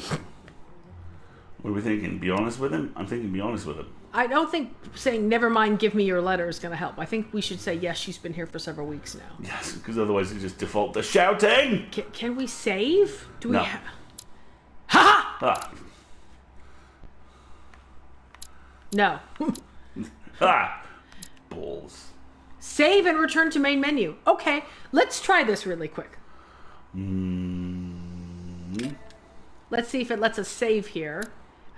what are we thinking? Be honest with him? I'm thinking be honest with him. I don't think saying "never mind, give me your letter" is going to help. I think we should say yes. She's been here for several weeks now. Yes, because otherwise you just default to shouting. Can we save? Do we? No. Ha ha! Ah. No. Ah. Balls. Save and return to main menu. Okay, let's try this really quick. Let's see if it lets us save here.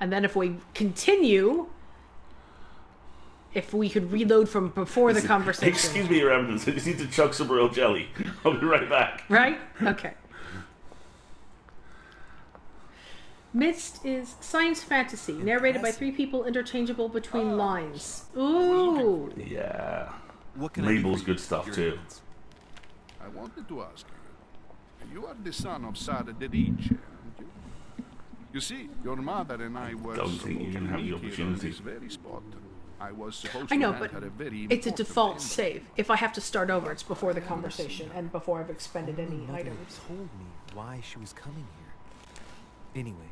And then if we continue, if we could reload from before the conversation. Excuse me, Your Eminence. I just need to chug some royal jelly. I'll be right back. Right? Okay. Mist is science fantasy, narrated by 3 people, interchangeable between lines. Ooh. Yeah. What can I do Mabel's for you, good stuff, Your too. Eminence? I wanted to ask you. You are the son of Sara de Ricci, aren't you? You see, your mother and I were Don't think you're gonna have the supposed to meet here on opportunity. this very spot. I was supposed I know, to but hand her a very it's a important default envelope. save. If I have to start over, it's before the conversation and before I've expended any Mother items. told me why she was coming here. Anyway,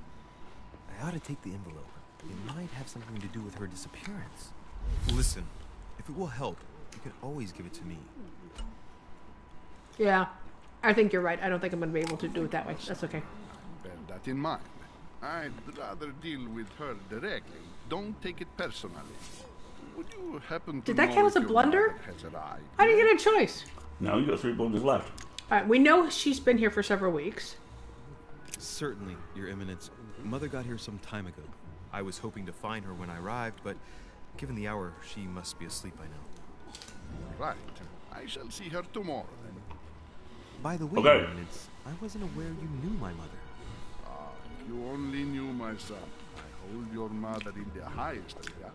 I ought to take the envelope. It might have something to do with her disappearance. Listen, if it will help, you can always give it to me. Yeah, I think you're right. I don't think I'm going to be able to do it that way. That's okay. Bear that in mind. I'd rather deal with her directly. Don't take it personally. Would you happen to Did that know count as if a your blunder? mother has arrived I didn't yet? get a choice. No, you got 3 blunders left. All right, we know she's been here for several weeks. Certainly, Your Eminence. Mother got here some time ago. I was hoping to find her when I arrived, but given the hour, she must be asleep by now. Right. I shall see her tomorrow then. By the way, Okay. Your Eminence, I wasn't aware you knew my mother. Ah, if you only knew, my son. I hold your mother in the highest regard.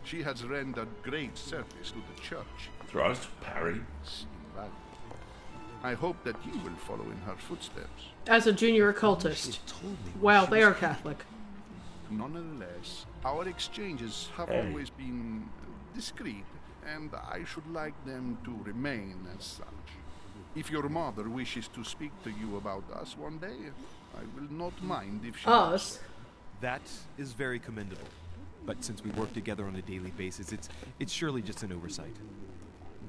She has rendered great service to the church. Thrust, parry. It's invaluable. I hope that you will follow in her footsteps. As a junior occultist. Told me when Well, she they was are Catholic. Nonetheless, our exchanges have Hey. always been discreet, and I should like them to remain as such. If your mother wishes to speak to you about us one day, I will not mind if she Us? That is very commendable. But since we work together on a daily basis, it's surely just an oversight.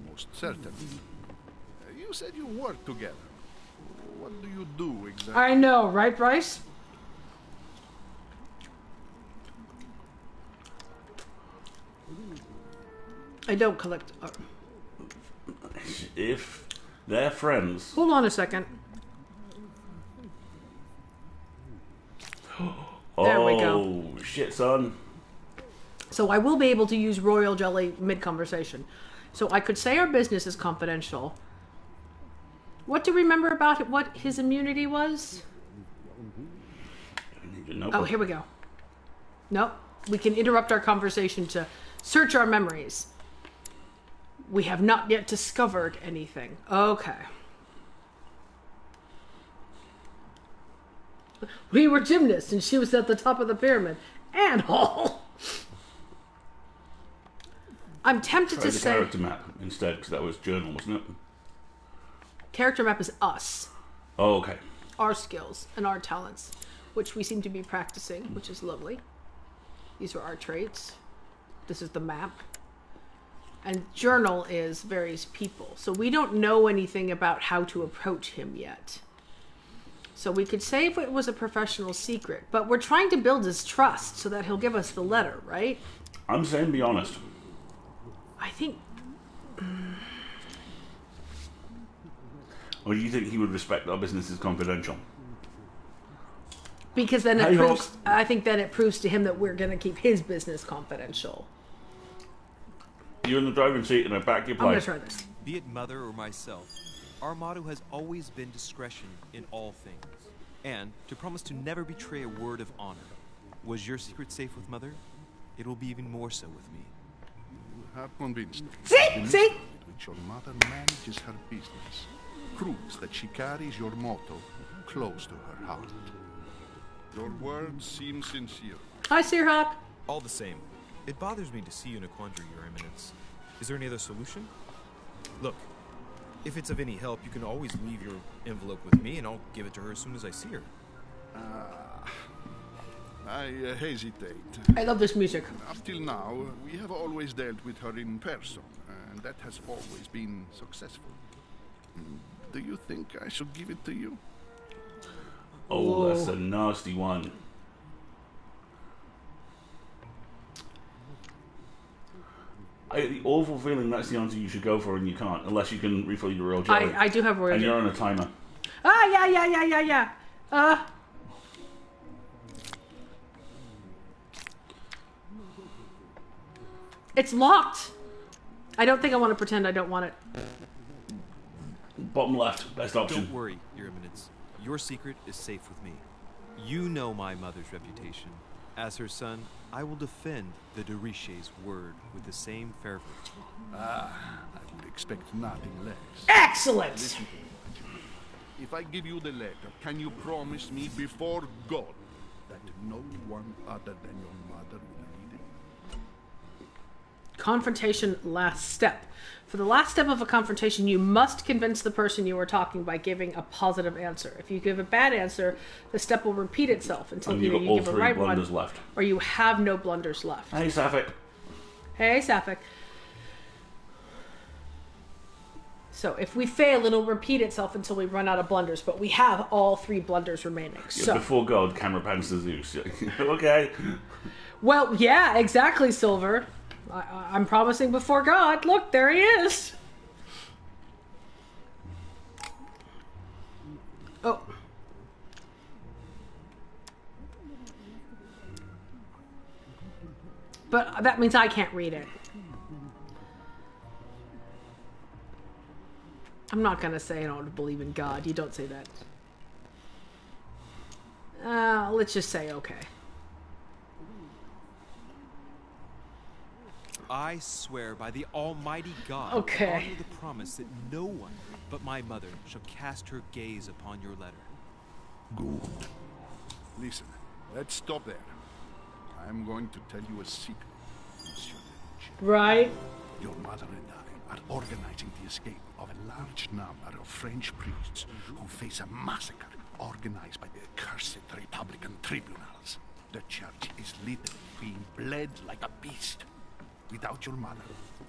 Most certainly. You said you work together. What do you do exactly? I know, right, Bryce? I don't collect. If they're friends. Hold on a second. There we go. Oh, shit, son. So I will be able to use royal jelly mid-conversation. So I could say our business is confidential. What do you remember about it, what his immunity was? Oh, here we go. Nope. We can interrupt our conversation to search our memories. We have not yet discovered anything. Okay. We were gymnasts and she was at the top of the pyramid. And all. I'm tempted Try to the say... character map instead, because that was journal, wasn't it? Character map is us. Oh, okay. Our skills and our talents, which we seem to be practicing, which is lovely. These are our traits. This is the map. And journal is various people. So we don't know anything about how to approach him yet. So we could say if it was a professional secret, but we're trying to build his trust so that he'll give us the letter, right? I'm saying be honest. I think... Or do you think he would respect our business is confidential? Because then it Hey, proves... Hawk. I think then it proves to him that we're going to keep his business confidential. You're in the driving seat and I back your I'm going to place. try this. Be it mother or myself, our motto has always been discretion in all things, and to promise to never betray a word of honor. Was your secret safe with mother? It will be even more so with me. You have convinced me. See? The See? mystery with which your mother manages her business proves that she carries your motto close to her heart. Your words seem sincere. Hi, Searhawk. All the same, it bothers me to see you in a quandary, Your Eminence. Is there any other solution? Look, if it's of any help, you can always leave your envelope with me, and I'll give it to her as soon as I see her. I hesitate. I love this music. Up till now, we have always dealt with her in person, and that has always been successful. Do you think I should give it to you? Oh, that's a nasty one. I get the awful feeling that's the answer you should go for, and you can't, unless you can refill your royal jelly. I do have royal and jelly. you're on a timer. Yeah. It's locked. I don't think I want to pretend I don't want it. Bottom left, best option. Don't worry, Your Eminence. Your secret is safe with me. You know my mother's reputation. As her son, I will defend the de Richet's word with the same fervor. I would expect nothing less. Excellent! Listen, if I give you the letter, can you promise me before God that no one other than your mother will read it? Confrontation last step. For the last step of a confrontation, you must convince the person you are talking by giving a positive answer. If you give a bad answer, the step will repeat itself until And either you've got you all give a three right blunders one left. or you have no blunders left. Hey, Sapphic. Hey, Sapphic. So if we fail, it'll repeat itself until we run out of blunders, but we have all three blunders remaining. Yeah, So before God, camera pans to Zeus. Okay. well, yeah, exactly, Silver. I'm promising before God. Look, there he is. Oh. But that means I can't read it. I'm not going to say I don't believe in God. You don't say that. Let's just say okay. I swear by the Almighty God, Okay. to honor the promise that no one but my mother shall cast her gaze upon your letter. Good. Listen, let's stop there. I'm going to tell you a secret, Monsieur Lynch. Right? Your mother and I are organizing the escape of a large number of French priests who face a massacre organized by the accursed Republican tribunals. The church is literally being bled like a beast. Without your mother,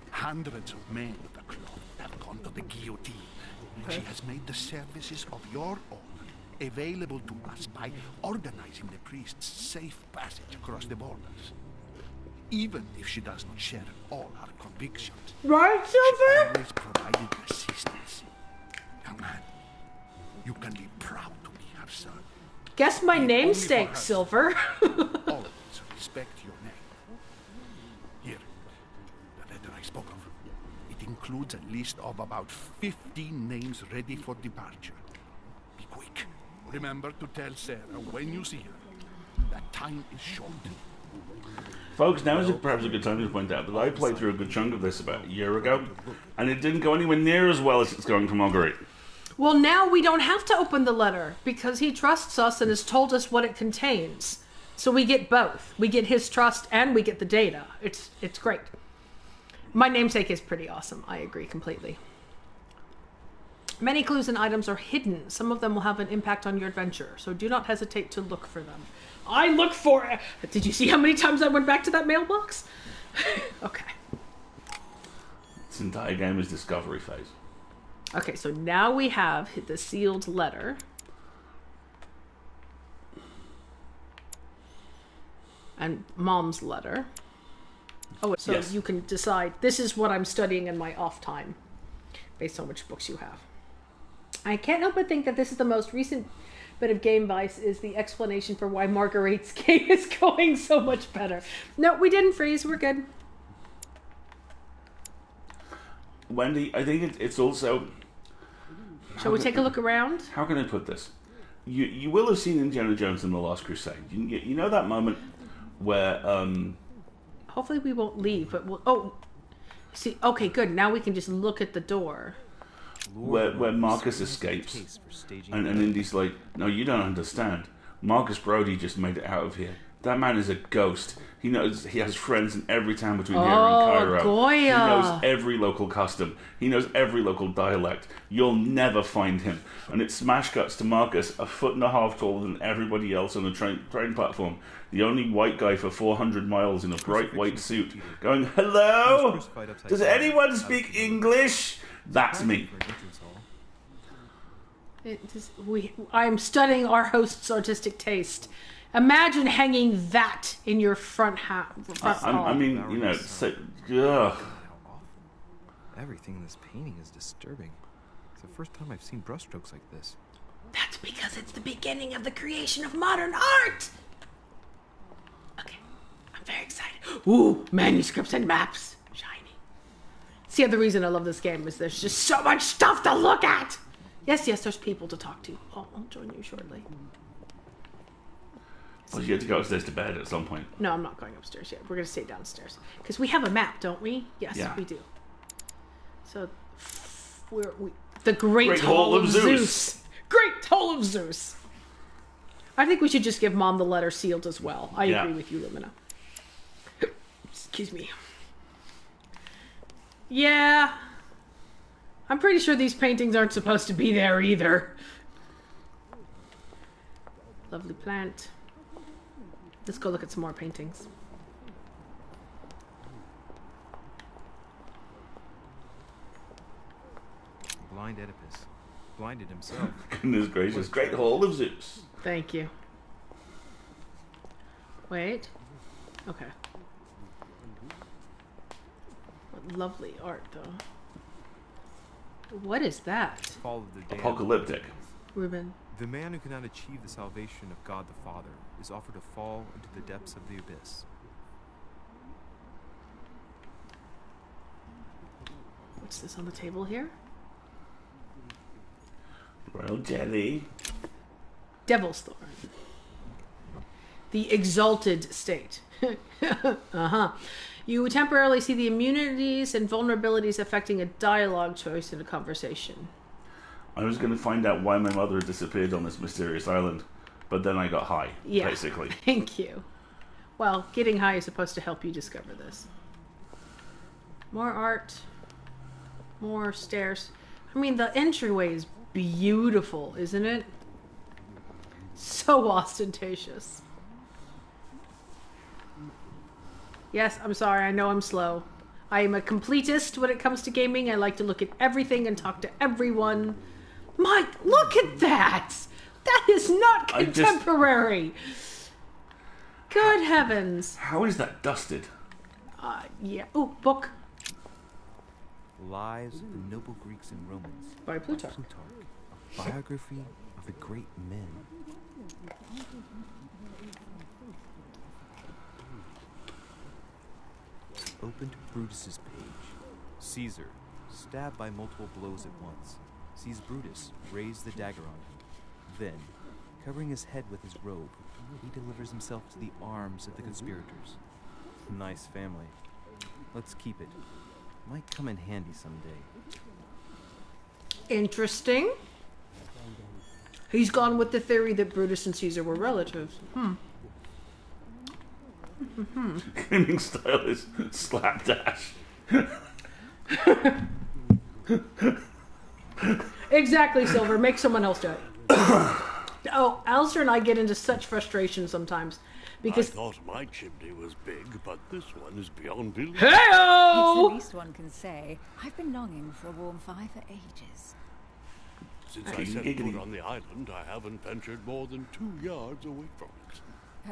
hundreds of men with the cloth have gone to the guillotine. She has made the services of your order available to us by organizing the priests' safe passage across the borders. Even if she does not share all our convictions, Right, she Silver? always provided assistance. Young man, you can be proud to be her son. Guess my If only for namesake, her. Silver. Always respect your name. Here, the letter I spoke of. It includes a list of about 15 names ready for departure. Be quick. Remember to tell Sarah when you see her that time is short. Folks, now is perhaps a good time to point out that I played through a good chunk of this about a year ago, and it didn't go anywhere near as well as it's going for Marguerite. Well, now we don't have to open the letter because he trusts us and has told us what it contains. So we get both. We get his trust and we get the data. It's great. My namesake is pretty awesome. I agree completely. Many clues and items are hidden. Some of them will have an impact on your adventure, so do not hesitate to look for them. I look for it. Did you see how many times I went back to that mailbox? Okay. This entire game is discovery phase. Okay, so now we have the sealed letter. And Mom's letter. Oh, so Yes. you can decide, this is what I'm studying in my off time, based on which books you have. I can't help but think that this is the most recent bit of game advice is the explanation for why Marguerite's game is going so much better. No, we didn't freeze. We're good. Wendy, I think it's also... Shall we take a look around? How can I put this? You will have seen Indiana Jones and the Last Crusade. You know that moment where... Hopefully we won't leave, but we'll... Oh, see, okay, good. Now we can just look at the door. where Marcus escapes, and Indy's like, no, you don't understand. Marcus Brody just made it out of here. That man is a ghost. He knows he has friends in every town between here and Cairo. Goya. He knows every local custom. He knows every local dialect. You'll never find him. And it smash cuts to Marcus, 1.5 feet taller than everybody else on the train platform. The only white guy for 400 miles in a bright white suit, going, "Hello? Does anyone speak English?" That's me. I'm studying our host's artistic taste. Imagine hanging that in your front hall. I mean, you know, ugh. Everything in this painting is disturbing. It's the first time I've seen brushstrokes like this. That's because it's the beginning of the creation of modern art. Okay, I'm very excited. Ooh, manuscripts and maps. Shiny. See, the reason I love this game is there's just so much stuff to look at. Yes, there's people to talk to. I'll join you shortly. Well, you have to go upstairs to bed at some point. No, I'm not going upstairs yet. We're going to stay downstairs. Because we have a map, don't we? Yes, yeah. We do. So, the Great Hall of Zeus. Great Hall of Zeus. I think we should just give Mom the letter sealed as well. I agree with you, Lumina. Excuse me. Yeah. I'm pretty sure these paintings aren't supposed to be there either. Lovely plant. Let's go look at some more paintings. Blind Oedipus. Blinded himself. Goodness gracious. Great Hall of Zeus. Thank you. Wait. Okay. What lovely art, though. What is that? Fall of the damned. Apocalyptic. Ruben. The man who cannot achieve the salvation of God the Father is offered to fall into the depths of the abyss. What's this on the table here? Royal jelly. Devil's Thorn. The exalted state. Uh-huh. You temporarily see the immunities and vulnerabilities affecting a dialogue choice in a conversation. I was going to find out why my mother had disappeared on this mysterious island, but then I got high, basically. Thank you. Well, getting high is supposed to help you discover this. More art. More stairs. I mean, the entryway is beautiful, isn't it? So ostentatious. Yes, I'm sorry. I know I'm slow. I am a completist when it comes to gaming. I like to look at everything and talk to everyone. Mike, look at that! That is not contemporary. Good heavens. How is that dusted? Yeah. Oh, book. Lives of the Noble Greeks and Romans. By Plutarch. A biography of the great men. Opened Brutus's page. Caesar, stabbed by multiple blows at once, sees Brutus raise the dagger on him. Then, covering his head with his robe, he delivers himself to the arms of the conspirators. Nice family. Let's keep it. Might come in handy someday. Interesting. He's gone with the theory that Brutus and Caesar were relatives. Gaming style is slapdash. Exactly, Silver. Make someone else do it. Oh, Alistair and I get into such frustration sometimes because I thought my chimney was big, but this one is beyond belief. Hey-o! It's the least one can say. I've been longing for a warm fire for ages. Since I set foot on the island, I haven't ventured more than 2 yards away from it.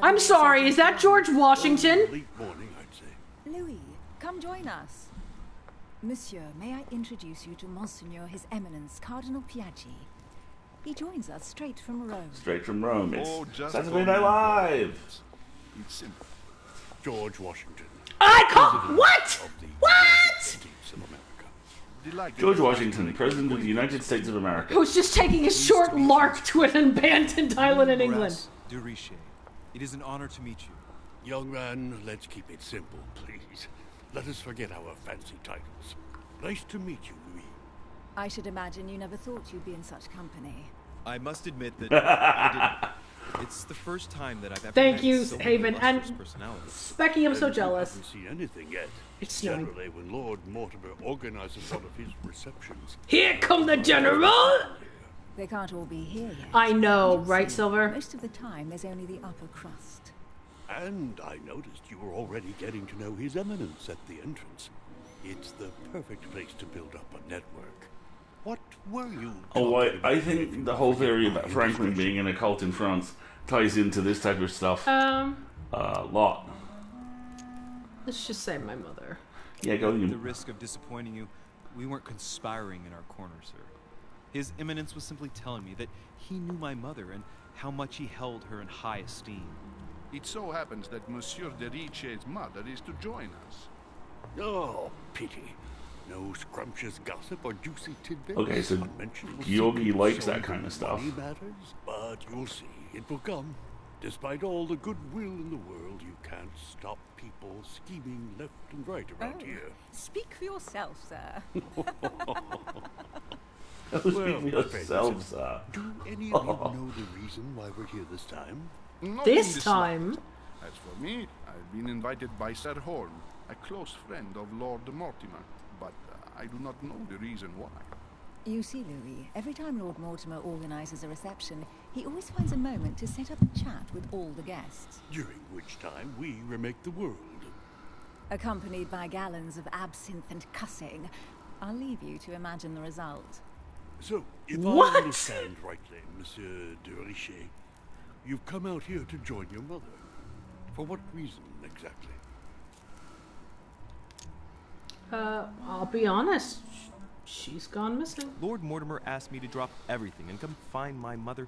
I'm sorry, is that George Washington? Late morning, I'd say. Louis, come join us. Monsieur, may I introduce you to Monseigneur His Eminence, Cardinal Piaggi. He joins us straight from Rome. Straight from Rome. It's just Saturday Night Live. It's simple. George Washington. What? What? George Washington, President of the United States of America. Who's just taking a short lark to an abandoned island in England. De Riche. It is an honor to meet you. Young man, let's keep it simple, please. Let us forget our fancy titles. Nice to meet you, Louis. I should imagine you never thought you'd be in such company. I must admit that I It's the first time that I've ever Thank met you, so Haven. many And illustrious personalities. Specky, I'm so And you jealous. haven't seen anything yet. It's snowing. Generally, when Lord Mortimer organizes one of his receptions... Here come the general! They can't all be here yet. I know, As you right, see, Silver? Most of the time, there's only the upper crust. And I noticed you were already getting to know His Eminence at the entrance. It's the perfect place to build up a network. What were you... Oh, talking I about think if the you whole forget theory my about Franklin indiscretion? being in a cult in France ties into this type of stuff a lot. Let's just say my mother. Yeah, go At the you. risk of disappointing you, we weren't conspiring in our corner, sir. His Eminence was simply telling me that he knew my mother and how much he held her in high esteem. It so happens that Monsieur de Riche's mother is to join us. Oh, pity. No scrumptious gossip or juicy tidbits. Okay, so Unmentionable Yogi secrets likes so that kind of stuff. money matters, but you'll see, it will come. Despite all the goodwill in the world, you can't stop people scheming left and right around here. Speak for yourself, sir. Speak for friends, yourselves. Do any of you know the reason why we're here this time? Not This in the time? slightest. As for me, I've been invited by Sir Horn, a close friend of Lord Mortimer, but I do not know the reason why. You see, Louis, every time Lord Mortimer organizes a reception, he always finds a moment to set up a chat with all the guests, During which time we remake the world. accompanied by gallons of absinthe and cussing. I'll leave you to imagine the result. So, if What? I understand rightly, Monsieur de Richet, you've come out here to join your mother. For what reason, exactly? I'll be honest. She's gone missing. Lord Mortimer asked me to drop everything and come find my mother,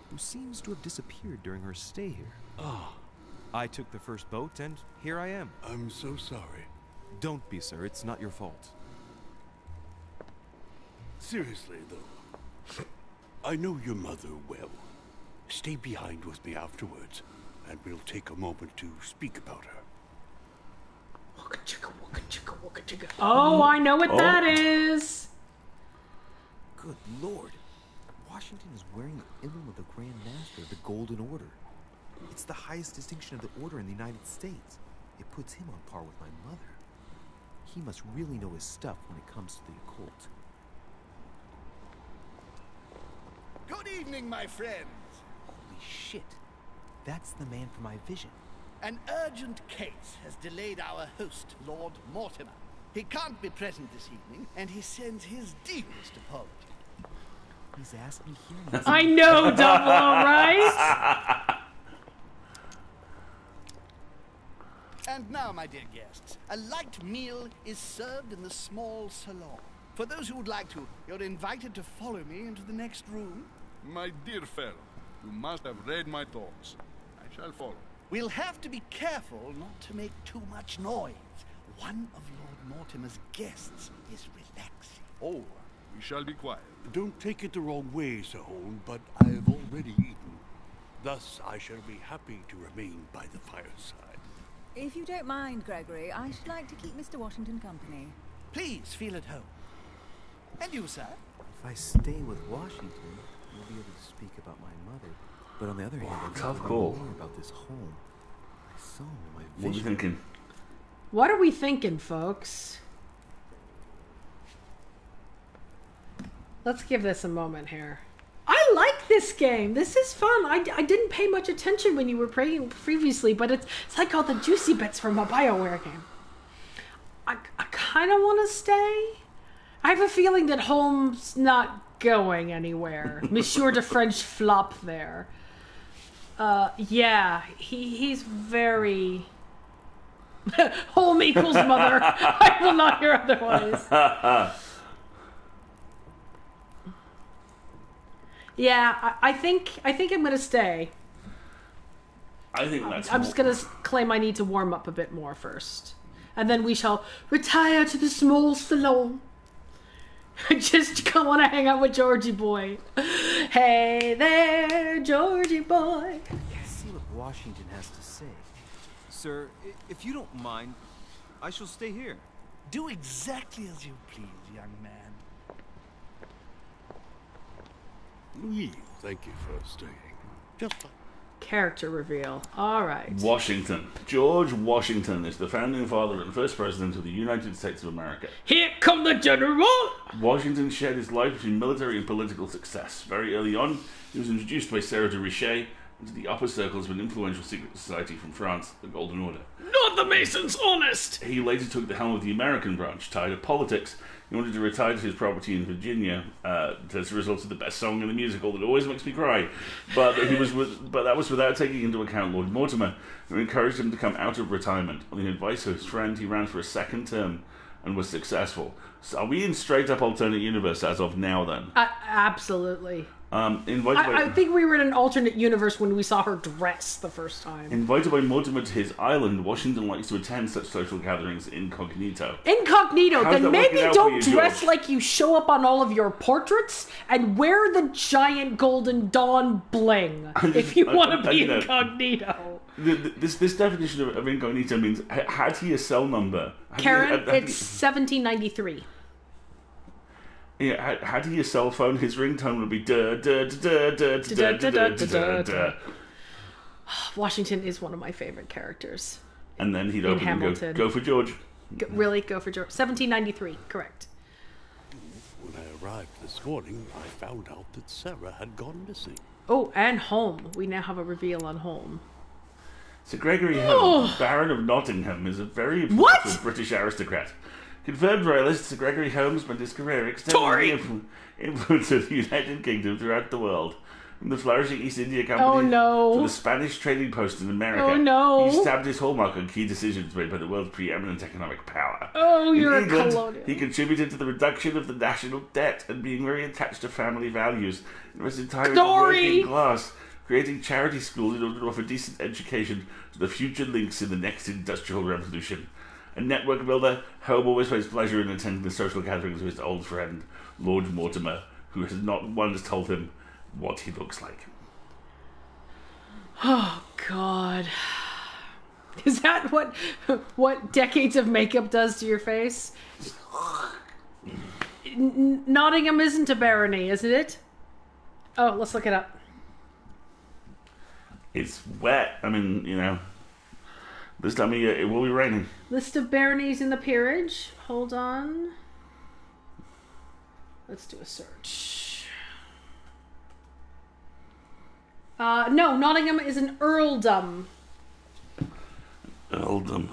who seems to have disappeared during her stay here. Ah, I took the first boat, and here I am. I'm so sorry. Don't be, sir. It's not your fault. Seriously, though, I know your mother well. Stay behind with me afterwards, and we'll take a moment to speak about her. Waka chicka, waka chicka, waka chicka. Oh, I know what that is. Good Lord. Washington is wearing the emblem of the Grand Master of the Golden Order. It's the highest distinction of the Order in the United States. It puts him on par with my mother. He must really know his stuff when it comes to the occult. Good evening, my friends. Holy shit. That's the man for my vision. An urgent case has delayed our host, Lord Mortimer. He can't be present this evening, and he sends his deepest apology. He's asked me here. I know, Double, right? And now, my dear guests, a light meal is served in the small salon. For those who would like to, you're invited to follow me into the next room. My dear fellow, you must have read my thoughts. I shall follow. We'll have to be careful not to make too much noise. One of Lord Mortimer's guests is relaxing. Oh, we shall be quiet. Don't take it the wrong way, Sir Hone, but I have already eaten. Thus, I shall be happy to remain by the fireside. If you don't mind, Gregory, I should like to keep Mr. Washington company. Please feel at home. And you, sir? If I stay with Washington, you'll be able to speak about my mother. But on the other hand, I tough don't call. know more about this home. My soul, my vision. What are you thinking? What are we thinking, folks? Let's give this a moment here. I like this game. This is fun. I didn't pay much attention when you were playing previously, but it's like all the juicy bits from a BioWare game. I kind of want to stay. I have a feeling that Holmes not going anywhere. Monsieur de French flop there. Yeah, he's very... Home equals mother. I will not hear otherwise. Yeah, I think I'm gonna stay. I think that's. I'm just gonna claim I need to warm up a bit more first, and then we shall retire to the small salon. I just want to hang out with Georgie boy. Hey there, Georgie boy. Let's see what Washington has to say. Sir, if you don't mind, I shall stay here. Do exactly as you please, young man. Louis, thank you for staying. Just like... Character reveal. All right. Washington. George Washington is the founding father and first president of the United States of America. Here come the general! Washington shared his life between military and political success. Very early on, he was introduced by Sarah de Richet into the upper circles of an influential secret society from France, the Golden Order. Not the Masons, honest! He later took the helm of the American branch, tied to politics. He wanted to retire to his property in Virginia as a result of the best song in the musical that always makes me cry. But that was without taking into account Lord Mortimer, who encouraged him to come out of retirement. On the advice of his friend, he ran for a second term and was successful. So are we in straight up alternate universe as of now then? Absolutely. I think we were in an alternate universe when we saw her dress the first time. Invited by Mortimer to his island, Washington likes to attend such social gatherings incognito. Incognito? How's then that maybe working out don't for you, dress George? like you show up on all of your portraits and wear the giant golden dawn bling if you want to be incognito. This definition of incognito means, had he a cell number? Karen, it's 1793. Yeah, had he a cell phone, his ringtone would be duh, duh, duh, duh, duh, duh, duh, duh. Washington is one of my favorite characters. And then he'd open and go for George. Really? Go for George. 1793, correct. When I arrived this morning, I found out that Sarah had gone missing. Oh, and Holm. We now have a reveal on Holm. Sir Gregory Holm, Baron of Nottingham, is a very influential British aristocrat. Confirmed royalist, Sir Gregory Holmes spent his career extending the influence of the United Kingdom throughout the world. From the flourishing East India Company to the Spanish trading post in America, he stabbed his hallmark on key decisions made by the world's preeminent economic power. Oh, in you're England, a colonial. He contributed to the reduction of the national debt and being very attached to family values. Invested time in the working class, creating charity schools in order to offer decent education to the future links in the next industrial revolution. A network builder, Holm always finds pleasure in attending the social gatherings of his old friend, Lord Mortimer, who has not once told him what he looks like. Oh, God. Is that what decades of makeup does to your face? Nottingham isn't a barony, isn't it? Oh, let's look it up. It's wet. I mean, this time of year it will be raining. List of baronies in the peerage. Hold on. Let's do a search. No, Nottingham is an earldom. Earldom.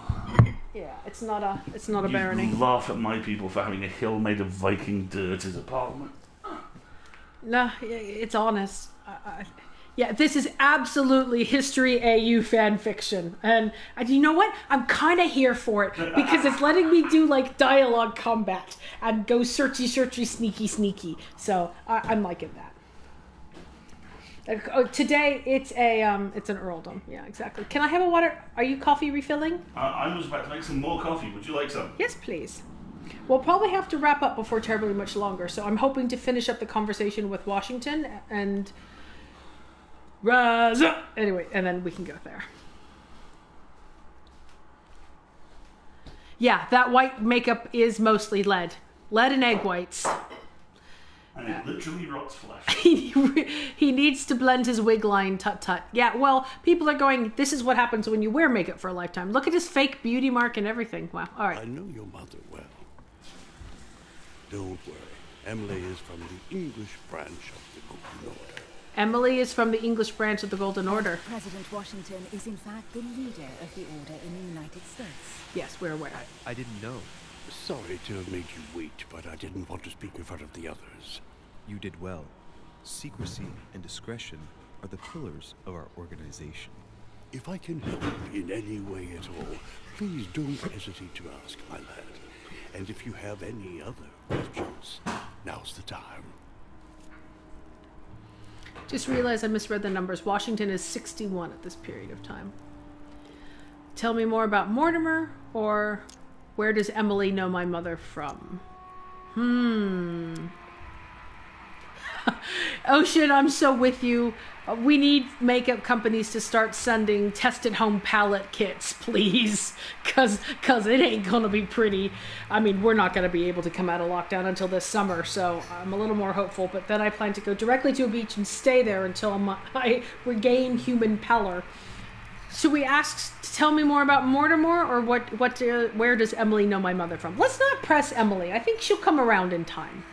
Yeah, it's not a barony. You laugh at my people for having a hill made of Viking dirt as a parliament. No, it's honest. Yeah, this is absolutely history AU fan fiction. And you know what? I'm kind of here for it because it's letting me do like dialogue combat and go searchy, sneaky, sneaky. So I'm liking that. Today it's an earldom. Yeah, exactly. Can I have a water? Are you coffee refilling? I was about to make some more coffee. Would you like some? Yes, please. We'll probably have to wrap up before terribly much longer. So I'm hoping to finish up the conversation with Washington and rise up. Anyway, and then we can go there. Yeah, that white makeup is mostly lead. Lead and egg whites. And it literally rots flesh. He needs to blend his wig line, tut. Yeah, well, people are going, this is what happens when you wear makeup for a lifetime. Look at his fake beauty mark and everything. Wow, all right. I know your mother well. Don't worry. Emily is from the English branch of the Golden Order. Emily is from the English branch of the Golden Order. President Washington is in fact the leader of the Order in the United States. Yes, we're aware. I didn't know. Sorry to have made you wait, but I didn't want to speak in front of the others. You did well. Secrecy and discretion are the pillars of our organization. If I can help in any way at all, please don't hesitate to ask, my lad. And if you have any other questions, now's the time. Just realized I misread the numbers. Washington is 61 at this period of time. Tell me more about Mortimer, or where does Emily know my mother from? Ocean, I'm so with you. We need makeup companies to start sending test-at-home palette kits, please. Cause it ain't gonna be pretty. I mean, we're not gonna be able to come out of lockdown until this summer, so I'm a little more hopeful. But then I plan to go directly to a beach and stay there until I regain human pallor. Should we ask to tell me more about Mortimer, or where does Emily know my mother from? Let's not press Emily. I think she'll come around in time.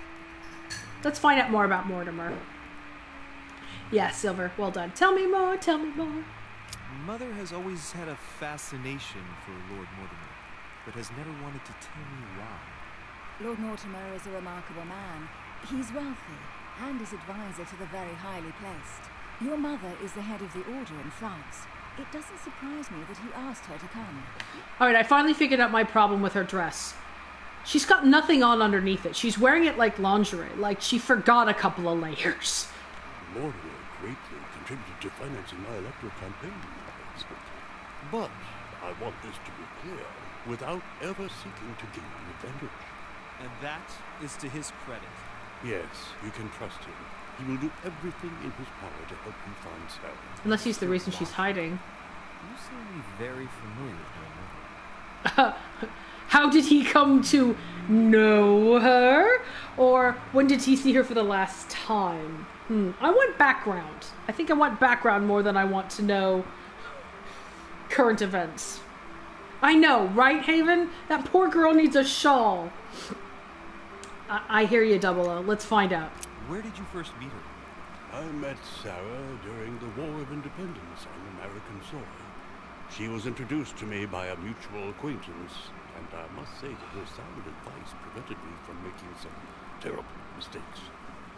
Let's find out more about Mortimer. Yeah, Silver, well done. Tell me more, tell me more. Mother has always had a fascination for Lord Mortimer, but has never wanted to tell me why. Lord Mortimer is a remarkable man. He's wealthy, and is advisor to the very highly placed. Your mother is the head of the order in France. It doesn't surprise me that he asked her to come. Alright, I finally figured out my problem with her dress. She's got nothing on underneath it. She's wearing it like lingerie, like she forgot a couple of layers. Mortimer greatly contributed to financing my electoral campaign, but I want this to be clear, without ever seeking to gain an advantage. And that is to his credit. Yes, you can trust him. He will do everything in his power to help you find Sarah. Unless he's the reason she's hiding. You seem very familiar with my mother. How did he come to know her? Or when did he see her for the last time? I want background. I think I want background more than I want to know current events. I know, right, Haven? That poor girl needs a shawl. I hear you, Double O. Let's find out. Where did you first meet her? I met Sarah during the War of Independence on American soil. She was introduced to me by a mutual acquaintance, and I must say that her sound advice prevented me from making some terrible mistakes.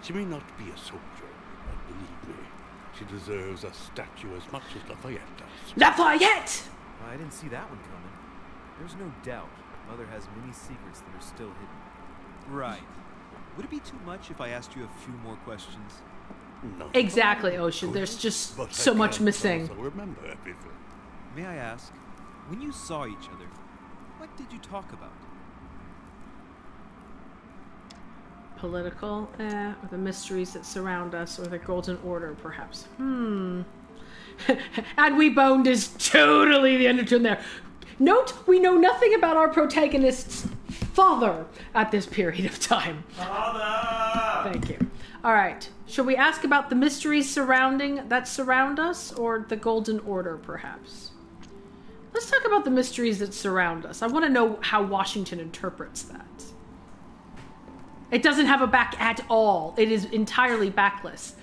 She may not be a soldier, but believe me, she deserves a statue as much as Lafayette does. Lafayette! I didn't see that one coming. There's no doubt Mother has many secrets that are still hidden. Right. Would it be too much if I asked you a few more questions? No. Exactly, Ocean. There's just so much missing. Also remember everything. May I ask, when you saw each other, what did you talk about? Political, or the mysteries that surround us, or the Golden Order, perhaps. And we boned is totally the undertone there. Note, we know nothing about our protagonist's father at this period of time. Father! Thank you. All right. Shall we ask about the mysteries surround us, or the Golden Order, perhaps? Let's talk about the mysteries that surround us. I want to know how Washington interprets that. It doesn't have a back at all. It is entirely backless.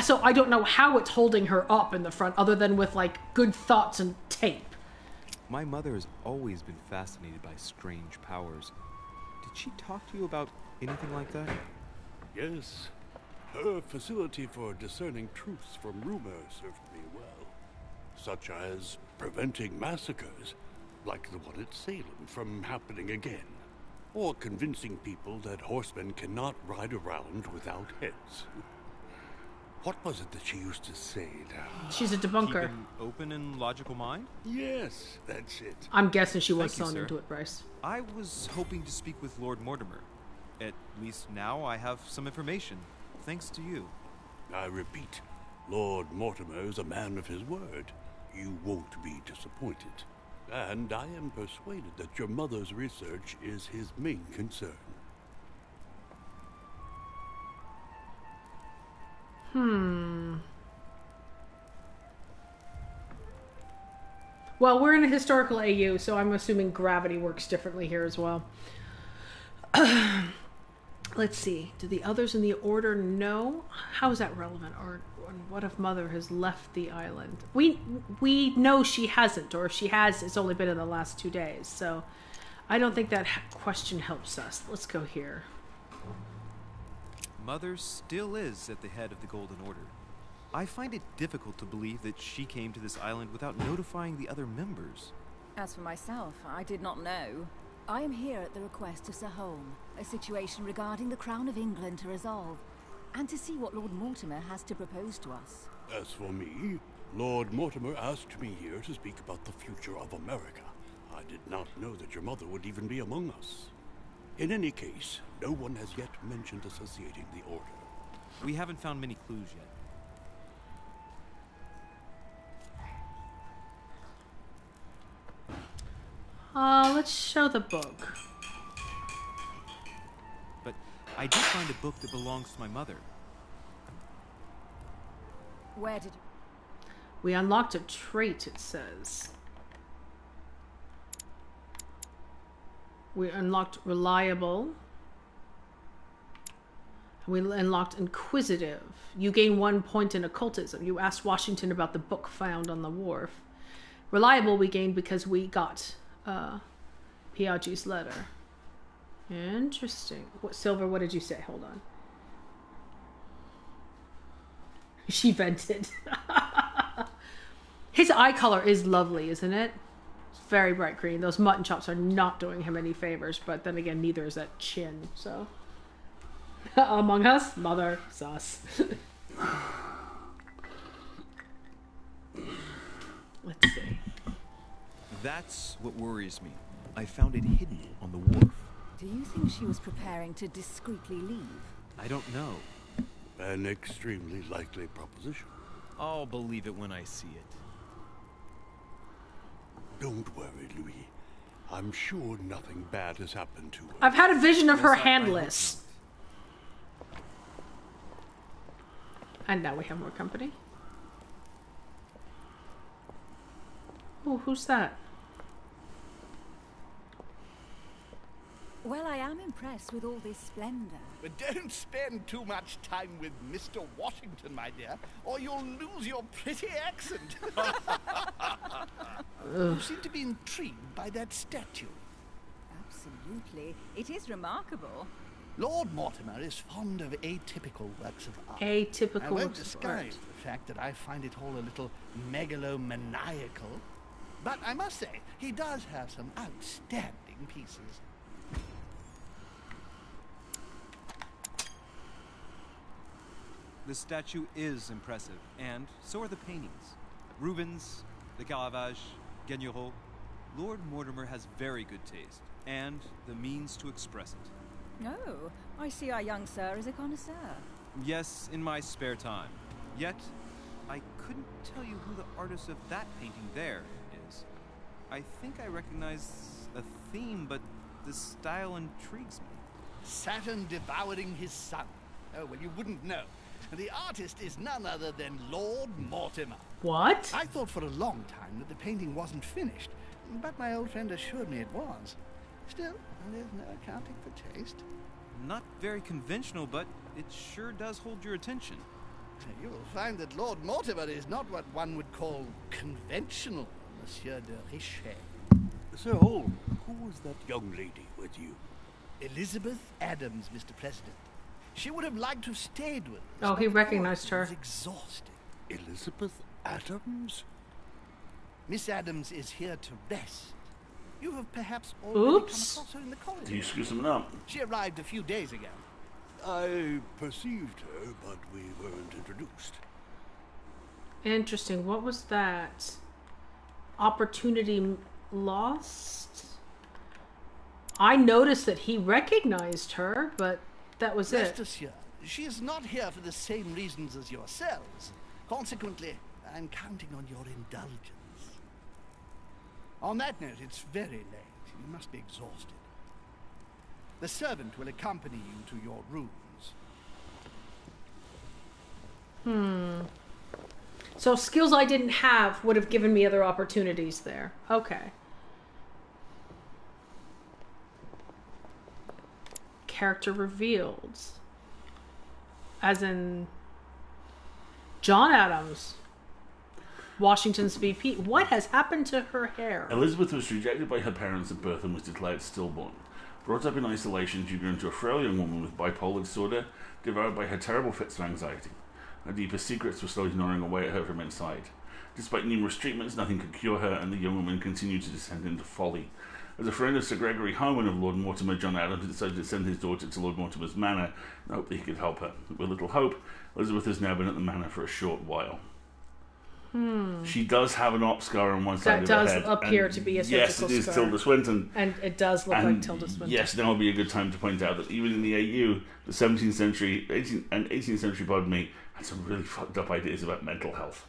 So I don't know how it's holding her up in the front, other than with, like, good thoughts and tape. My mother has always been fascinated by strange powers. Did she talk to you about anything like that? Yes. Her facility for discerning truths from rumor served me well. Such as preventing massacres, like the one at Salem, from happening again. Or convincing people that horsemen cannot ride around without heads. What was it that she used to say now? She's a debunker. Keep an open and logical mind? Yes, that's it. I'm guessing she was Thank you, selling sir. into it, Bryce. I was hoping to speak with Lord Mortimer. At least now I have some information, thanks to you. I repeat, Lord Mortimer is a man of his word. You won't be disappointed. And I am persuaded that your mother's research is his main concern. Well, we're in a historical AU, so I'm assuming gravity works differently here as well. Let's see. Do the others in the order know? How is that relevant? Or what if Mother has left the island? We know she hasn't, or if she has, it's only been in the last 2 days. So I don't think that question helps us. Let's go here. Mother still is at the head of the Golden Order. I find it difficult to believe that she came to this island without notifying the other members. As for myself, I did not know. I am here at the request of Sir Holm, a situation regarding the Crown of England to resolve, and to see what Lord Mortimer has to propose to us. As for me, Lord Mortimer asked me here to speak about the future of America. I did not know that your mother would even be among us. In any case, no one has yet mentioned associating the Order. We haven't found many clues yet. Let's show the book. But I did find a book that belongs to my mother. Where did you... We unlocked a trait, it says. We unlocked reliable. We unlocked inquisitive. You gain 1 point in occultism. You asked Washington about the book found on the wharf. Reliable we gained because we got Piaggi's letter. Interesting. Silver, what did you say? Hold on. She vented. His eye color is lovely, isn't it? It's very bright green. Those mutton chops are not doing him any favors, but then again, neither is that chin, so... Among Us? Mother. Sus. Let's see. That's what worries me. I found it hidden on the wharf. Do you think she was preparing to discreetly leave? I don't know. An extremely likely proposition. I'll believe it when I see it. Don't worry, Louis. I'm sure nothing bad has happened to her. I've had a vision of her Yes, I handless. And now we have more company. Oh, who's that? Well, I am impressed with all this splendor. But don't spend too much time with Mr. Washington, my dear, or you'll lose your pretty accent. You seem to be intrigued by that statue. Absolutely. It is remarkable. Lord Mortimer is fond of atypical works of art. Atypical I won't works of disguise art. the fact that I find it all a little megalomaniacal. But I must say, he does have some outstanding pieces. The statue is impressive, and so are the paintings. Rubens, the Caravage, Guignero. Lord Mortimer has very good taste, and the means to express it. Oh, I see our young sir is a connoisseur. Yes, in my spare time. Yet, I couldn't tell you who the artist of that painting there is. I think I recognize a theme, but the style intrigues me. Saturn devouring his son. Oh, well, you wouldn't know. The artist is none other than Lord Mortimer. What? I thought for a long time that the painting wasn't finished, but my old friend assured me it was. Still, there's no accounting for taste. Not very conventional, but it sure does hold your attention. You will find that Lord Mortimer is not what one would call conventional, Monsieur de Richet. Sir Holmes, who was that young lady with you? Elizabeth Adams, Mr. President. She would have liked to have stayed with us. Oh, he but recognized her. was exhausted. Elizabeth Adams? Miss Adams is here to rest. You have perhaps already Oops. come across her in the corridor. Do you screw something up? She arrived a few days ago. I perceived her, but we weren't introduced. Interesting. What was that? Opportunity lost? I noticed that he recognized her, but that was Rest it. assured, she is not here for the same reasons as yourselves. Consequently, I'm counting on your indulgence. On that note, it's very late. You must be exhausted. The servant will accompany you to your rooms. So skills I didn't have would have given me other opportunities there. Okay. Character revealed. As in John Adams, Washington's VP. What has happened to her hair? Elizabeth was rejected by her parents at birth and was declared stillborn. Brought up in isolation, she grew into a frail young woman with bipolar disorder, devoured by her terrible fits of anxiety. Her deepest secrets were slowly gnawing away at her from inside. Despite numerous treatments, nothing could cure her, and the young woman continued to descend into folly. As a friend of Sir Gregory Harwin of Lord Mortimer, John Adams decided to send his daughter to Lord Mortimer's manor in the hope that he could help her. With little hope, Elizabeth has now been at the manor for a short while. She does have an op scar on one side of her head. That does appear to be a surgical scar. Yes, it is scar. Tilda Swinton. And it does look like Tilda Swinton. Yes, now would be a good time to point out that even in the AU, the 17th century, 18th century, pardon me, had some really fucked up ideas about mental health.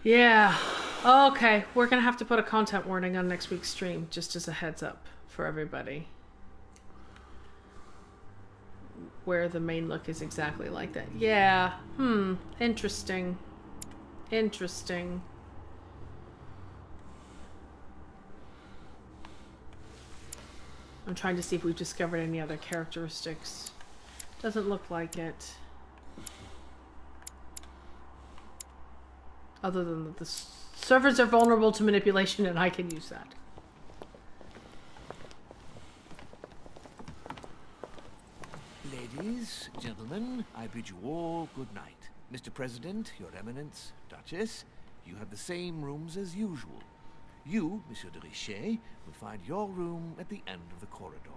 Yeah. Okay, we're going to have to put a content warning on next week's stream, just as a heads up for everybody. Where the main look is exactly like that. Yeah. Interesting. Interesting. I'm trying to see if we've discovered any other characteristics. Doesn't look like it. Other than that the servers are vulnerable to manipulation and I can use that. Ladies, gentlemen, I bid you all good night. Mr. President, Your Eminence, Duchess, you have the same rooms as usual. You, Monsieur de Richet, will find your room at the end of the corridor.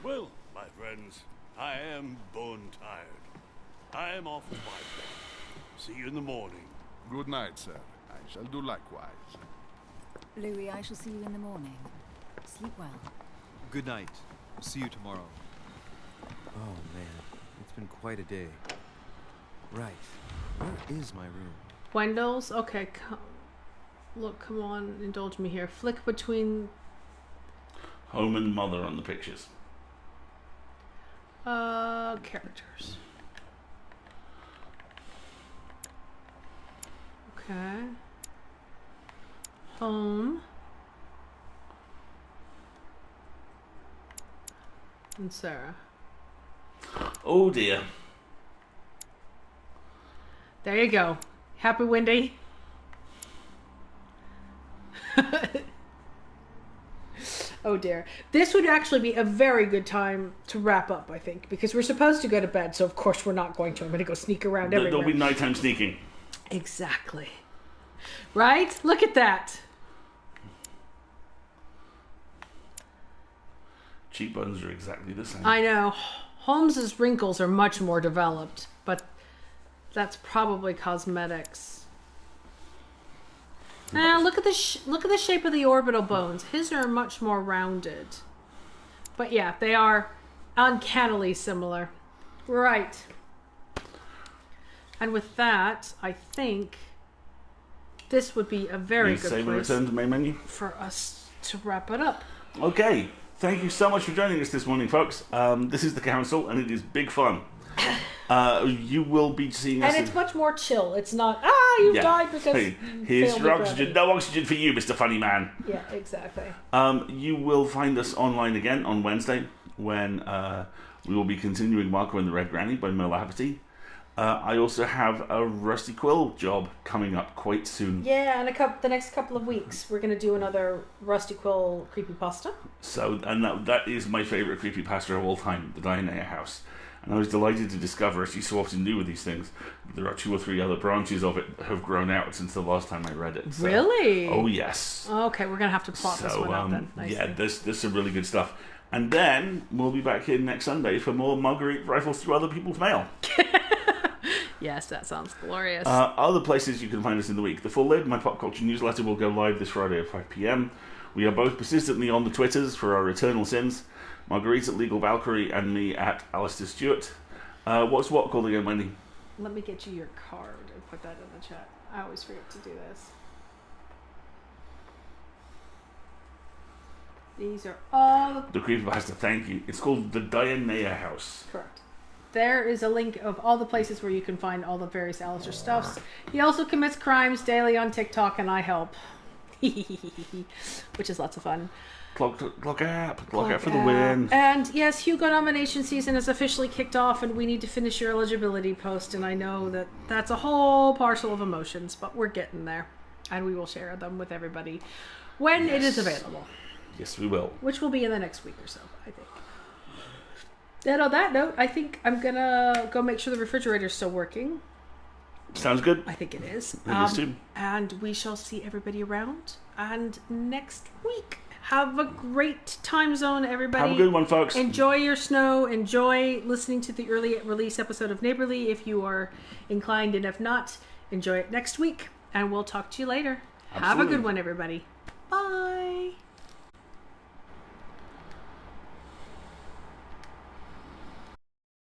Well, my friends, I am bone tired. I am off to my bed. See you in the morning. Good night, sir. I shall do likewise. Louis, I shall see you in the morning. Sleep well. Good night. See you tomorrow. Oh, man. It's been quite a day. Right. Where is my room? Wendell's? Okay, look, come on, indulge me here. Flick between... Home and mother on the pictures. Characters. Okay. Home. And Sarah. Oh dear. There you go. Happy Wendy. Oh dear. This would actually be a very good time to wrap up, I think, because we're supposed to go to bed, so of course we're not going to. I'm going to go sneak around everywhere. There'll be nighttime sneaking. Exactly. Right? Look at that. Cheekbones are exactly the same. I know. Holmes's wrinkles are much more developed, but that's probably cosmetics. Look at the shape of the orbital bones. His are much more rounded. But yeah, they are uncannily similar. Right. And with that, I think this would be a very good Save and place return to main menu for us to wrap it up. Okay. Thank you so much for joining us this morning, folks. This is the Council, and it is big fun. You will be seeing us... And it's much more chill. It's not, you died because here's your oxygen. gravity. No oxygen for you, Mr. Funny Man. Yeah, exactly. You will find us online again on Wednesday, when we will be continuing Marco and the Red Granny by Merla Happerty. I also have a Rusty Quill job coming up quite soon. Yeah, and the next couple of weeks, we're going to do another Rusty Quill creepypasta. So, and that is my favourite creepypasta of all time, the Diana House. And I was delighted to discover, as you so often do with these things, there are 2 or 3 other branches of it that have grown out since the last time I read it. So, really? Oh, yes. Okay, we're going to have to plot this one out then. Yeah, there's some really good stuff. And then we'll be back here next Sunday for more Marguerite rifles through other people's mail. Yes, that sounds glorious. Other places you can find us in the week. The Full Lid, my pop culture newsletter, will go live this Friday at 5 p.m. We are both persistently on the Twitters for our eternal sins. Marguerite at Legal Valkyrie and me at Alistair Stewart. What's what called again, Wendy? Let me get you your card and put that in the chat. I always forget to do this. These are all... The creepypasta, thank you. It's called the Diana House. Correct. There is a link of all the places where you can find all the various Alistair stuffs. He also commits crimes daily on TikTok, and I help. Which is lots of fun. Clock out for the win. And yes, Hugo nomination season is officially kicked off, and we need to finish your eligibility post. And I know that that's a whole parcel of emotions, but we're getting there, and we will share them with everybody when it is available. Yes, we will. Which will be in the next week or so, I think. And on that note, I think I'm gonna go make sure the refrigerator's still working. Sounds good. I think it is. It is too. And we shall see everybody around. And next week, Have a great time zone, everybody. Have a good one, folks. Enjoy your snow. Enjoy listening to the early release episode of Neighborly if you are inclined, and if not, enjoy it next week. And we'll talk to you later. Absolutely. Have a good one, everybody. Bye.